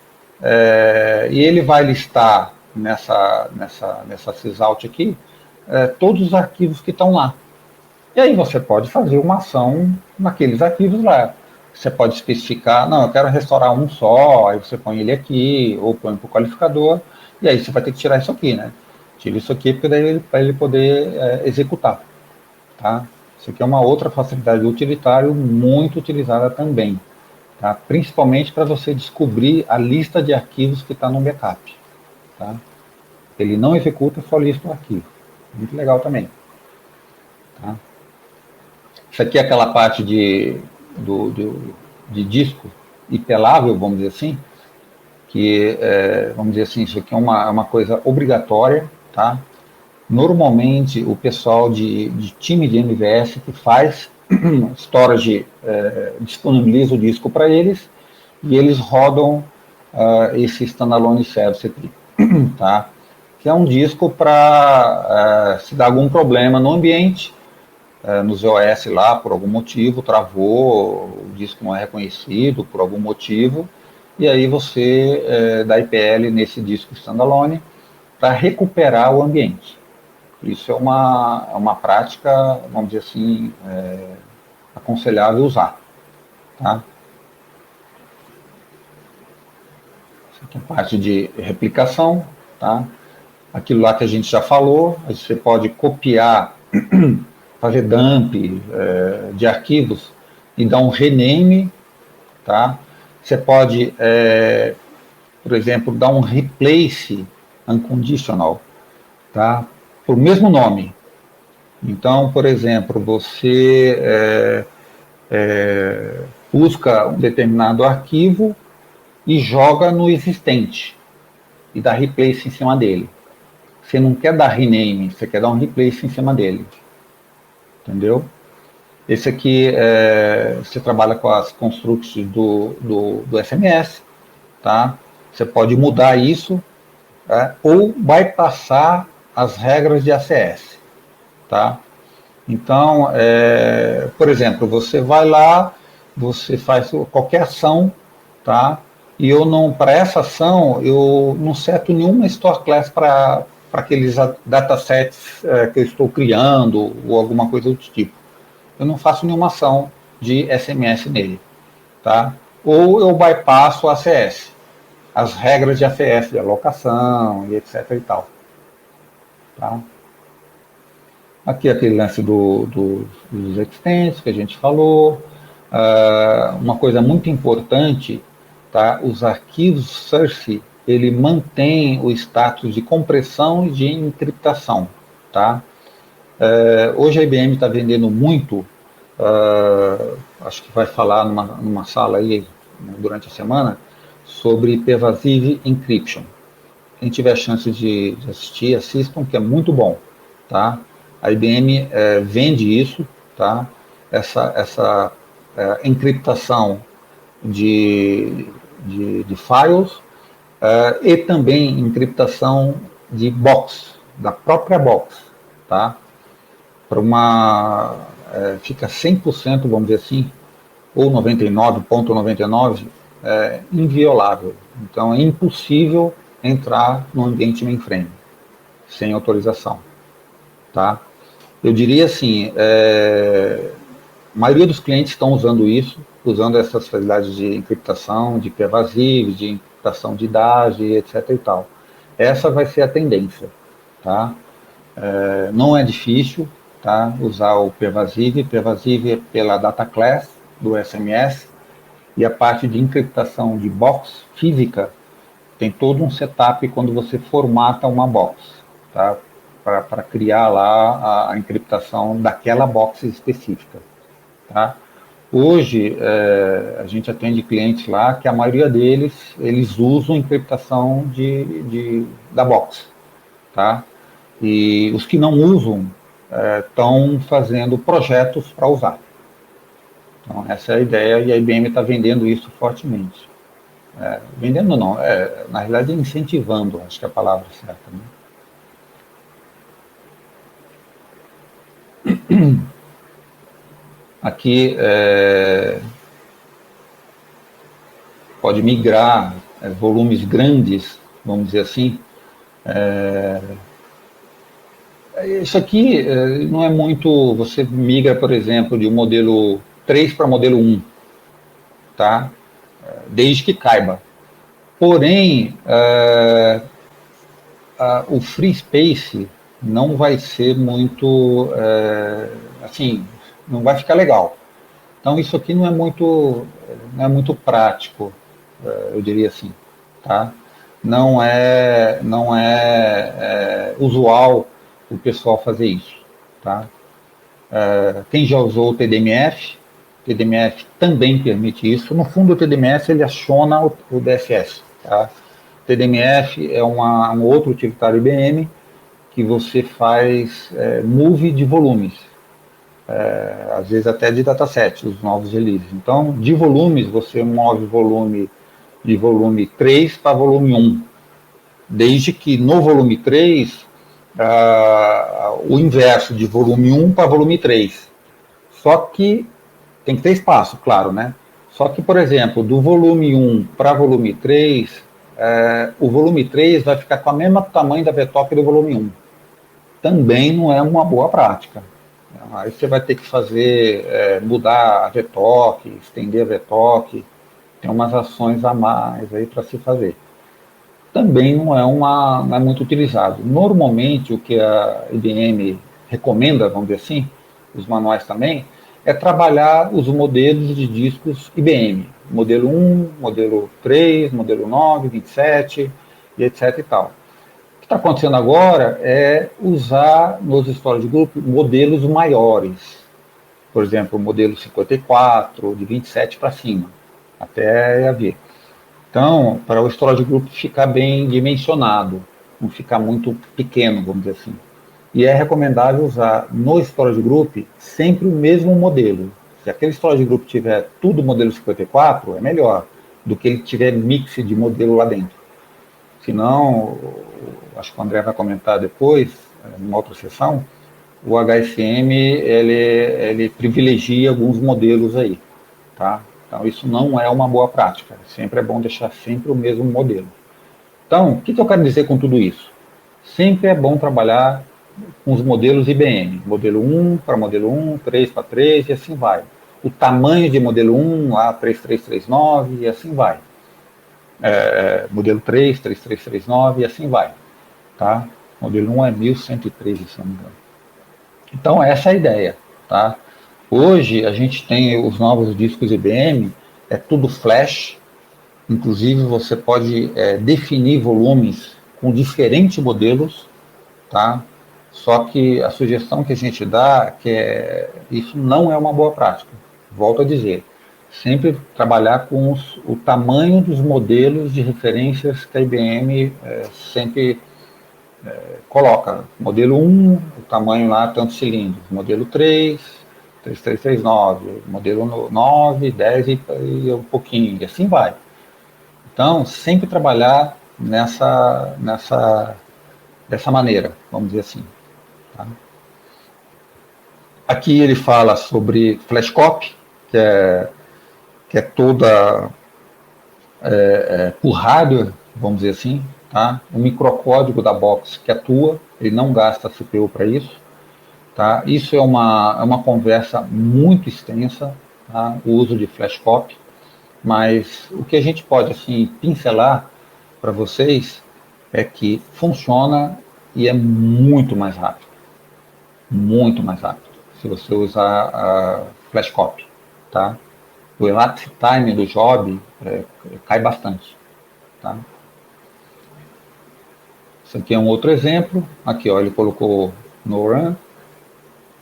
Speaker 2: E ele vai listar nessa sysout aqui todos os arquivos que estão lá. E aí você pode fazer uma ação naqueles arquivos lá. Você pode especificar, não, eu quero restaurar um só, aí você põe ele aqui, ou põe para o qualificador, e aí você vai ter que tirar isso aqui, né? Tira isso aqui para ele poder executar. Tá? Isso aqui é uma outra facilidade do utilitário muito utilizada também. Tá? Principalmente para você descobrir a lista de arquivos que está no backup. Tá? Ele não executa, só lista o arquivo. Muito legal também. Tá? Isso aqui é aquela parte de disco ipelável, vamos dizer assim, que, vamos dizer assim, isso aqui é uma coisa obrigatória, tá? Normalmente, o pessoal de time de MVS que faz storage, disponibiliza o disco para eles, e eles rodam esse standalone service aqui, tá? Que é um disco para, se dá algum problema no ambiente, nos OS lá, por algum motivo, travou, o disco não é reconhecido por algum motivo, e aí você dá IPL nesse disco standalone para recuperar o ambiente. Isso é uma prática, vamos dizer assim, aconselhável usar. Tá? Aqui a parte de replicação, tá? Aquilo lá que a gente já falou, você pode copiar, fazer dump de arquivos e dar um rename, tá? Você pode, por exemplo, dar um replace unconditional, tá? Por mesmo nome. Então, por exemplo, você busca um determinado arquivo e joga no existente e dá replace em cima dele. Você não quer dar rename, você quer dar um replace em cima dele. Entendeu? Esse aqui, você trabalha com as constructs do SMS, tá? Você pode mudar isso, ou bypassar as regras de ACS, tá? Então, por exemplo, você vai lá, você faz qualquer ação, tá? E eu não, para essa ação, eu não seto nenhuma store class para aqueles datasets que eu estou criando ou alguma coisa do tipo. Eu não faço nenhuma ação de SMS nele, tá? Ou eu bypasso o ACS, as regras de ACS, de alocação e etc e tal, tá? Aqui aquele lance dos extents que a gente falou. Uma coisa muito importante, tá? Os arquivos source, ele mantém o status de compressão e de encriptação, tá? Hoje a IBM está vendendo muito, acho que vai falar numa sala aí durante a semana, sobre Pervasive Encryption. Quem tiver chance de assistir, assistam, que é muito bom, tá? A IBM vende isso, tá? Essa encriptação de files e também encriptação de box, da própria box, tá? Para fica 100%, vamos dizer assim, ou 99,99, inviolável. Então é impossível entrar no ambiente mainframe sem autorização, tá? Eu diria assim, a maioria dos clientes estão usando isso, usando essas facilidades de encriptação, de pervasive, de encriptação de DAG, etc e tal. Essa vai ser a tendência, tá? Não é difícil, tá? Usar o pervasive pela data class do SMS, e a parte de encriptação de box física tem todo um setup quando você formata uma box, tá? Para criar lá a encriptação daquela box específica, tá? Hoje, a gente atende clientes lá que a maioria deles, eles usam encriptação da box, tá? E os que não usam estão fazendo projetos para usar. Então, essa é a ideia, e a IBM está vendendo isso fortemente. Vendendo não, na realidade incentivando, acho que é a palavra certa, né? Aqui pode migrar volumes grandes, vamos dizer assim. Isso aqui não é muito, você migra, por exemplo, de um modelo 3 para modelo 1, tá? Desde que caiba. Porém, o free space não vai ser muito, assim, não vai ficar legal. Então isso aqui não é muito prático, eu diria assim, tá? Não é usual o pessoal fazer isso, tá? Quem já usou o TDMF também permite isso. No fundo, o TDMF ele aciona o DFS, tá? O TDMF é um outro utilitário IBM que você faz move de volumes, às vezes até de dataset, os novos releases. Então, de volumes, você move volume de volume 3 para volume 1, desde que no volume 3, o inverso de volume 1 para volume 3. Só que tem que ter espaço, claro, né? Só que, por exemplo, do volume 1 para volume 3, o volume 3 vai ficar com o mesmo tamanho da VTOC do volume 1. Também não é uma boa prática. Aí você vai ter que fazer, mudar a VTOC, estender a VTOC, tem umas ações a mais aí para se fazer. também não é muito utilizado. Normalmente, o que a IBM recomenda, vamos dizer assim, os manuais também, é trabalhar os modelos de discos IBM. Modelo 1, modelo 3, modelo 9, 27, e etc e tal. O que está acontecendo agora é usar nos storage group modelos maiores. Por exemplo, o modelo 54, de 27 para cima, até haver. Então, para o storage group ficar bem dimensionado, não ficar muito pequeno, vamos dizer assim. E é recomendável usar no storage group sempre o mesmo modelo. Se aquele storage group tiver tudo modelo 54, é melhor do que ele tiver mix de modelo lá dentro. Senão, acho que o André vai comentar depois, numa outra sessão, o HSM ele privilegia alguns modelos aí, tá? Então, isso não é uma boa prática. Sempre é bom deixar sempre o mesmo modelo. Então, o que eu quero dizer com tudo isso? Sempre é bom trabalhar com os modelos IBM. Modelo 1 para modelo 1, 3 para 3 e assim vai. O tamanho de modelo 1, A3339 e assim vai. Modelo 3, 3339 e assim vai. Tá? Modelo 1 é 1113, se não me engano. Então, essa é a ideia. Tá? Hoje, a gente tem os novos discos IBM, é tudo flash, inclusive você pode definir volumes com diferentes modelos, tá? Só que a sugestão que a gente dá isso não é uma boa prática. Volto a dizer, sempre trabalhar com o tamanho dos modelos de referências que a IBM sempre coloca. Modelo 1, o tamanho lá, tantos cilindros. Modelo 3, 3339, modelo 9, 10 e um pouquinho, e assim vai. Então, sempre trabalhar dessa maneira, vamos dizer assim. Tá? Aqui ele fala sobre flash copy, que é toda por hardware, vamos dizer assim, tá? O microcódigo da box que atua, ele não gasta CPU para isso. Tá? Isso é uma conversa muito extensa, tá? O uso de flash copy, mas o que a gente pode assim pincelar para vocês é que funciona e é muito mais rápido, se você usar a flash copy, tá? O elapsed time do job cai bastante, tá? Isso aqui é um outro exemplo. Aqui, ó, ele colocou no run,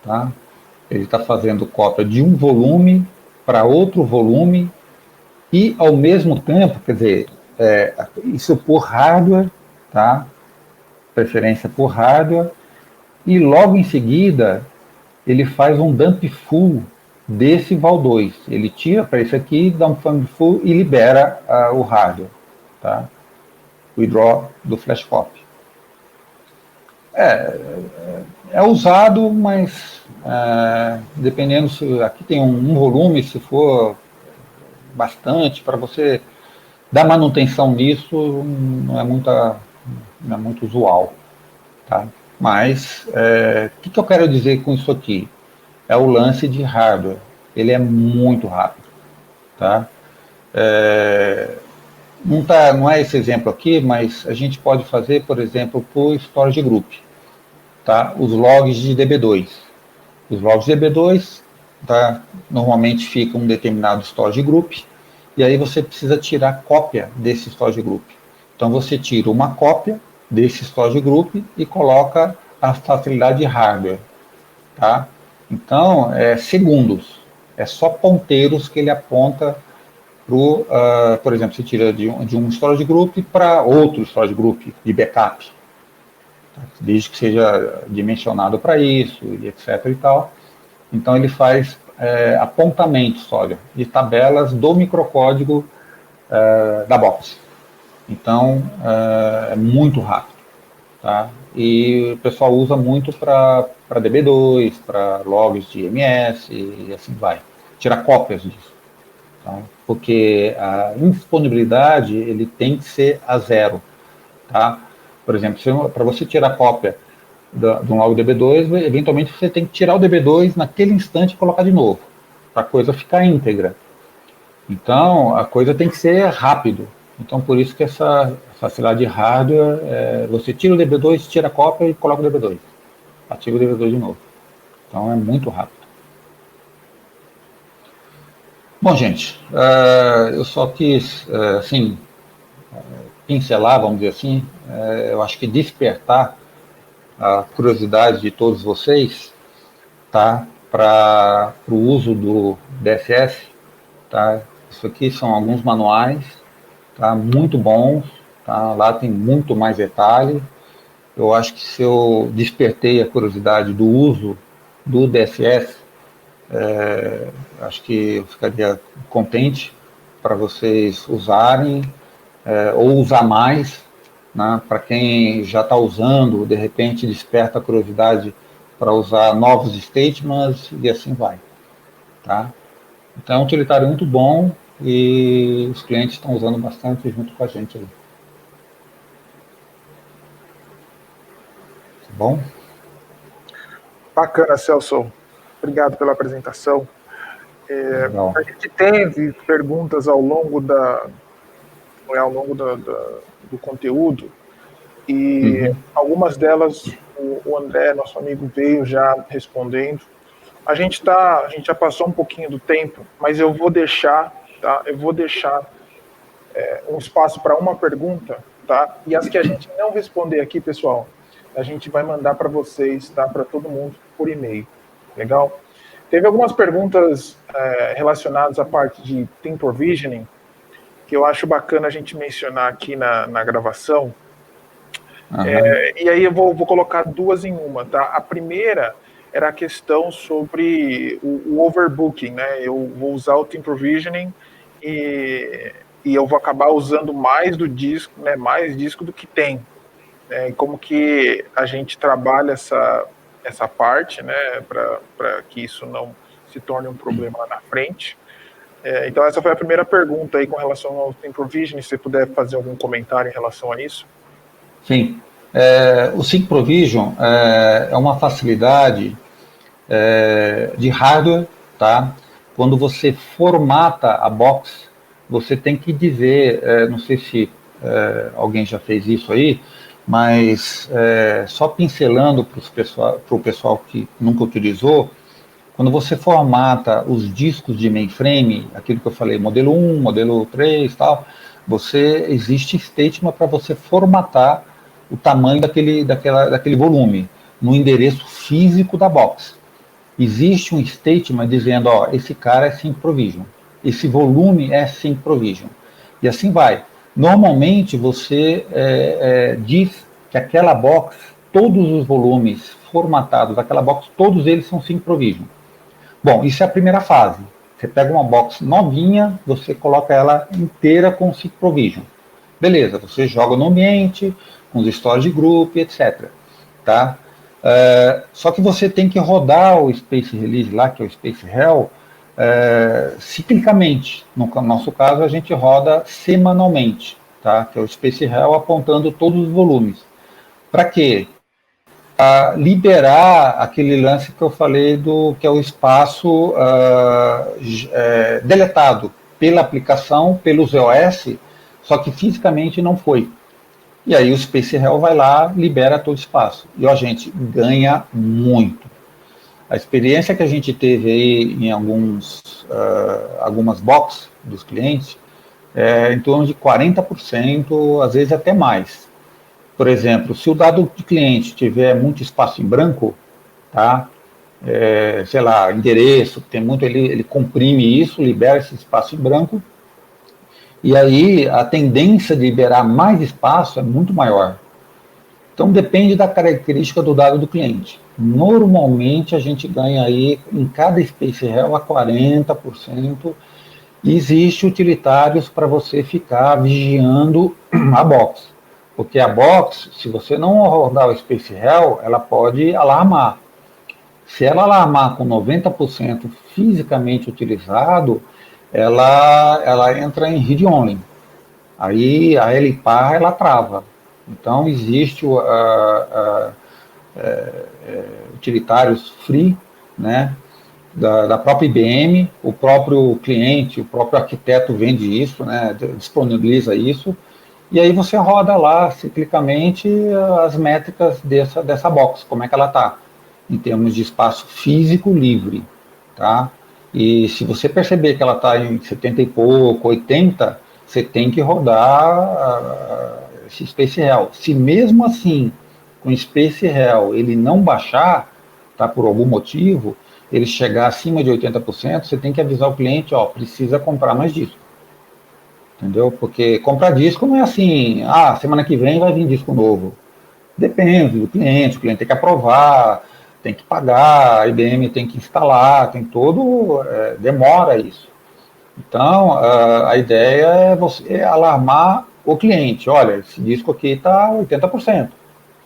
Speaker 2: tá? Ele está fazendo cópia de um volume para outro volume e, ao mesmo tempo, quer dizer, isso por hardware, tá? Preferência por hardware, e logo em seguida ele faz um dump full desse Val2. Ele tira para esse aqui, dá um dump full e libera o hardware, tá? O withdraw do flash copy. É usado, mas dependendo se aqui tem um volume, se for bastante, para você dar manutenção nisso, não é muito usual, tá? Mas o que eu quero dizer com isso aqui? É o lance de hardware. Ele é muito rápido, tá? Não é esse exemplo aqui, mas a gente pode fazer, por exemplo, por storage group, tá? Os logs de DB2. Os logs de DB2, tá? Normalmente fica um determinado storage group, e aí você precisa tirar cópia desse storage group. Então você tira uma cópia desse storage group e coloca a facilidade de hardware, tá? Então, segundos, é só ponteiros que ele aponta por exemplo, você tira de um storage group para outro storage group de backup, tá? Desde que seja dimensionado para isso, e etc. e tal. Então, ele faz apontamentos, olha, de tabelas do microcódigo da box. Então, é muito rápido, tá? E o pessoal usa muito para DB2, para logs de MS e assim vai. Tirar cópias disso. Tá? Porque a indisponibilidade ele tem que ser a zero. Tá? Por exemplo, para você tirar cópia de um log DB2, eventualmente você tem que tirar o DB2 naquele instante e colocar de novo, para a coisa ficar íntegra. Então, a coisa tem que ser rápido. Então, por isso que essa facilidade de hardware, você tira o DB2, tira a cópia e coloca o DB2. Ativa o DB2 de novo. Então, é muito rápido. Bom, gente, eu só quis, assim, pincelar, vamos dizer assim, eu acho que despertar a curiosidade de todos vocês, tá, para o uso do DSS, tá? Isso aqui são alguns manuais, tá, muito bons, tá? Lá tem muito mais detalhe. Eu acho que se eu despertei a curiosidade do uso do DSS, acho que eu ficaria contente para vocês usarem, ou usar mais, né? Para quem já está usando, de repente desperta a curiosidade para usar novos statements e assim vai, tá? Então é um utilitário muito bom e os clientes estão usando bastante junto com a gente aí. Tá bom?
Speaker 1: Bacana, Celso. Obrigado pela apresentação. A gente teve perguntas ao longo do conteúdo e algumas delas o André, nosso amigo, veio já respondendo. A gente já passou um pouquinho do tempo, mas eu vou deixar, tá? Um espaço para uma pergunta, tá? E as que a gente não responder aqui, pessoal, a gente vai mandar para vocês, tá? Para todo mundo por e-mail. Legal? Teve algumas perguntas relacionadas à parte de Team Provisioning, que eu acho bacana a gente mencionar aqui na gravação. E aí eu vou colocar duas em uma, tá? A primeira era a questão sobre o overbooking, né? Eu vou usar o Team Provisioning e eu vou acabar usando mais do disco, né? Mais disco do que tem. E como que a gente trabalha essa parte, né? Para que isso não se torne um problema lá na frente. Então essa foi a primeira pergunta aí com relação ao Team Provisioning. Se você puder fazer algum comentário em relação a isso.
Speaker 2: Sim. O Sync Provision é uma facilidade de hardware, tá? Quando você formata a box, você tem que dizer, não sei se alguém já fez isso aí, mas só pincelando para o pessoal que nunca utilizou, quando você formata os discos de mainframe, aquilo que eu falei, modelo 1, modelo 3 tal, existe statement para você formatar o tamanho daquele volume no endereço físico da box. Existe um statement dizendo, ó, esse cara é Sync Provision, esse volume é Sync Provision, e assim vai. Normalmente você diz que aquela box, todos os volumes formatados daquela box, todos eles são Sync Provision. Bom, isso é a primeira fase. Você pega uma box novinha, você coloca ela inteira com Sync Provision. Beleza, você joga no ambiente, com os storage group, etc. Tá? Só que você tem que rodar o Space Release lá, que é o Space Hell, ciclicamente. No nosso caso, a gente roda semanalmente, tá? Que é o Space Hell apontando todos os volumes. Para quê? Para liberar aquele lance que eu falei que é o espaço deletado pela aplicação, pelos EOS, só que fisicamente não foi. E aí o Space Hell vai lá, libera todo o espaço. E a gente ganha muito. A experiência que a gente teve aí em algumas boxes dos clientes é em torno de 40%, às vezes até mais. Por exemplo, se o dado de cliente tiver muito espaço em branco, tá? Sei lá, endereço, tem muito, ele comprime isso, libera esse espaço em branco, e aí a tendência de liberar mais espaço é muito maior. Então depende da característica do dado do cliente. Normalmente a gente ganha aí em cada Space Hell a 40%, e existe utilitários para você ficar vigiando a box. Porque a box, se você não rodar o Space Hell, ela pode alarmar. Se ela alarmar com 90% fisicamente utilizado, ela entra em read only. Aí a LPAR ela trava. Então existe utilitários free, né, da própria IBM, o próprio cliente, o próprio arquiteto vende isso, né, disponibiliza isso, e aí você roda lá, ciclicamente, as métricas dessa box, como é que ela está, em termos de espaço físico livre, tá? E se você perceber que ela está em 70 e pouco, 80, você tem que rodar esse Space Hell. Se mesmo assim, com Space Hell, ele não baixar, tá, por algum motivo, ele chegar acima de 80%, você tem que avisar o cliente, ó, precisa comprar mais disco. Entendeu? Porque comprar disco não é assim, semana que vem vai vir disco novo. Depende do cliente, o cliente tem que aprovar, tem que pagar, a IBM tem que instalar, tem todo, demora isso. Então, a ideia é você alarmar o cliente, olha, esse disco aqui está 80%,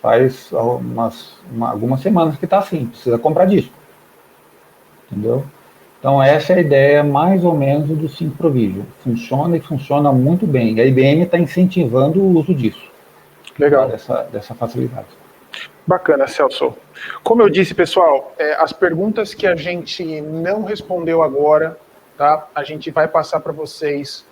Speaker 2: faz algumas semanas que está assim, precisa comprar disco. Entendeu? Então, essa é a ideia, mais ou menos, do Sync Provision. Funciona e funciona muito bem. E a IBM está incentivando o uso disso.
Speaker 1: Legal.
Speaker 2: Tá? Dessa facilidade.
Speaker 1: Bacana, Celso. Como eu disse, pessoal, as perguntas que a gente não respondeu agora, tá? A gente vai passar para vocês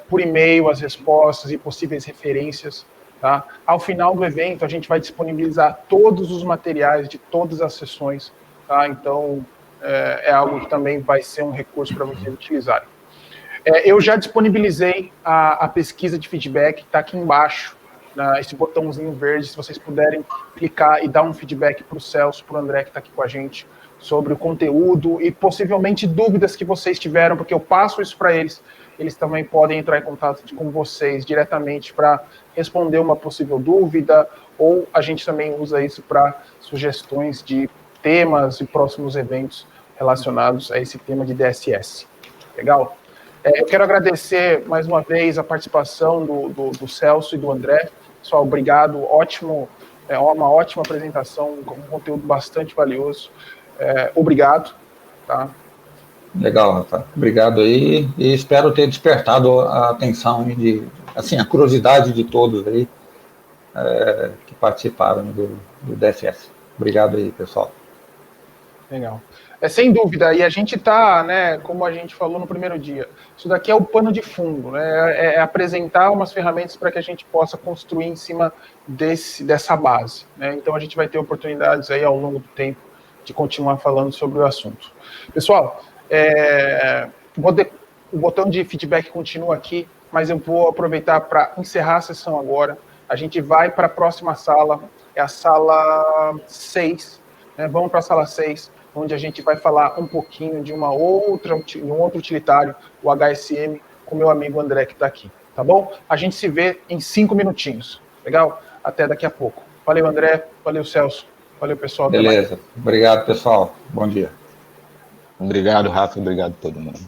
Speaker 1: por e-mail as respostas e possíveis referências. Tá? Ao final do evento, a gente vai disponibilizar todos os materiais de todas as sessões. Tá? Então, é algo que também vai ser um recurso para vocês utilizarem. Eu já disponibilizei a pesquisa de feedback, está aqui embaixo, esse botãozinho verde, se vocês puderem clicar e dar um feedback para o Celso, para o André, que está aqui com a gente, sobre o conteúdo e possivelmente dúvidas que vocês tiveram, porque eu passo isso para eles, eles também podem entrar em contato com vocês diretamente para responder uma possível dúvida, ou a gente também usa isso para sugestões de temas e próximos eventos relacionados a esse tema de DSS. Legal? Eu quero agradecer mais uma vez a participação do Celso e do André. Pessoal, obrigado. Ótimo, uma ótima apresentação, um conteúdo bastante valioso. Obrigado. Tá?
Speaker 2: Legal, Rafa. Obrigado aí. E espero ter despertado a atenção a curiosidade de todos aí que participaram do DSS. Obrigado aí, pessoal.
Speaker 1: Legal. Sem dúvida, e a gente está, né, como a gente falou no primeiro dia, isso daqui é o pano de fundo, né, é apresentar umas ferramentas para que a gente possa construir em cima dessa base. Né, então a gente vai ter oportunidades aí ao longo do tempo de continuar falando sobre o assunto. Pessoal, o botão de feedback continua aqui, mas eu vou aproveitar para encerrar a sessão agora. A gente vai para a próxima sala, é a sala 6, né, vamos para a sala 6, onde a gente vai falar um pouquinho de um outro utilitário, o HSM, com meu amigo André, que está aqui, tá bom? A gente se vê em 5 minutinhos, legal? Até daqui a pouco. Valeu, André, valeu, Celso, valeu, pessoal.
Speaker 2: Beleza, obrigado, pessoal, bom dia.
Speaker 3: Obrigado, Rafa, obrigado a todo mundo.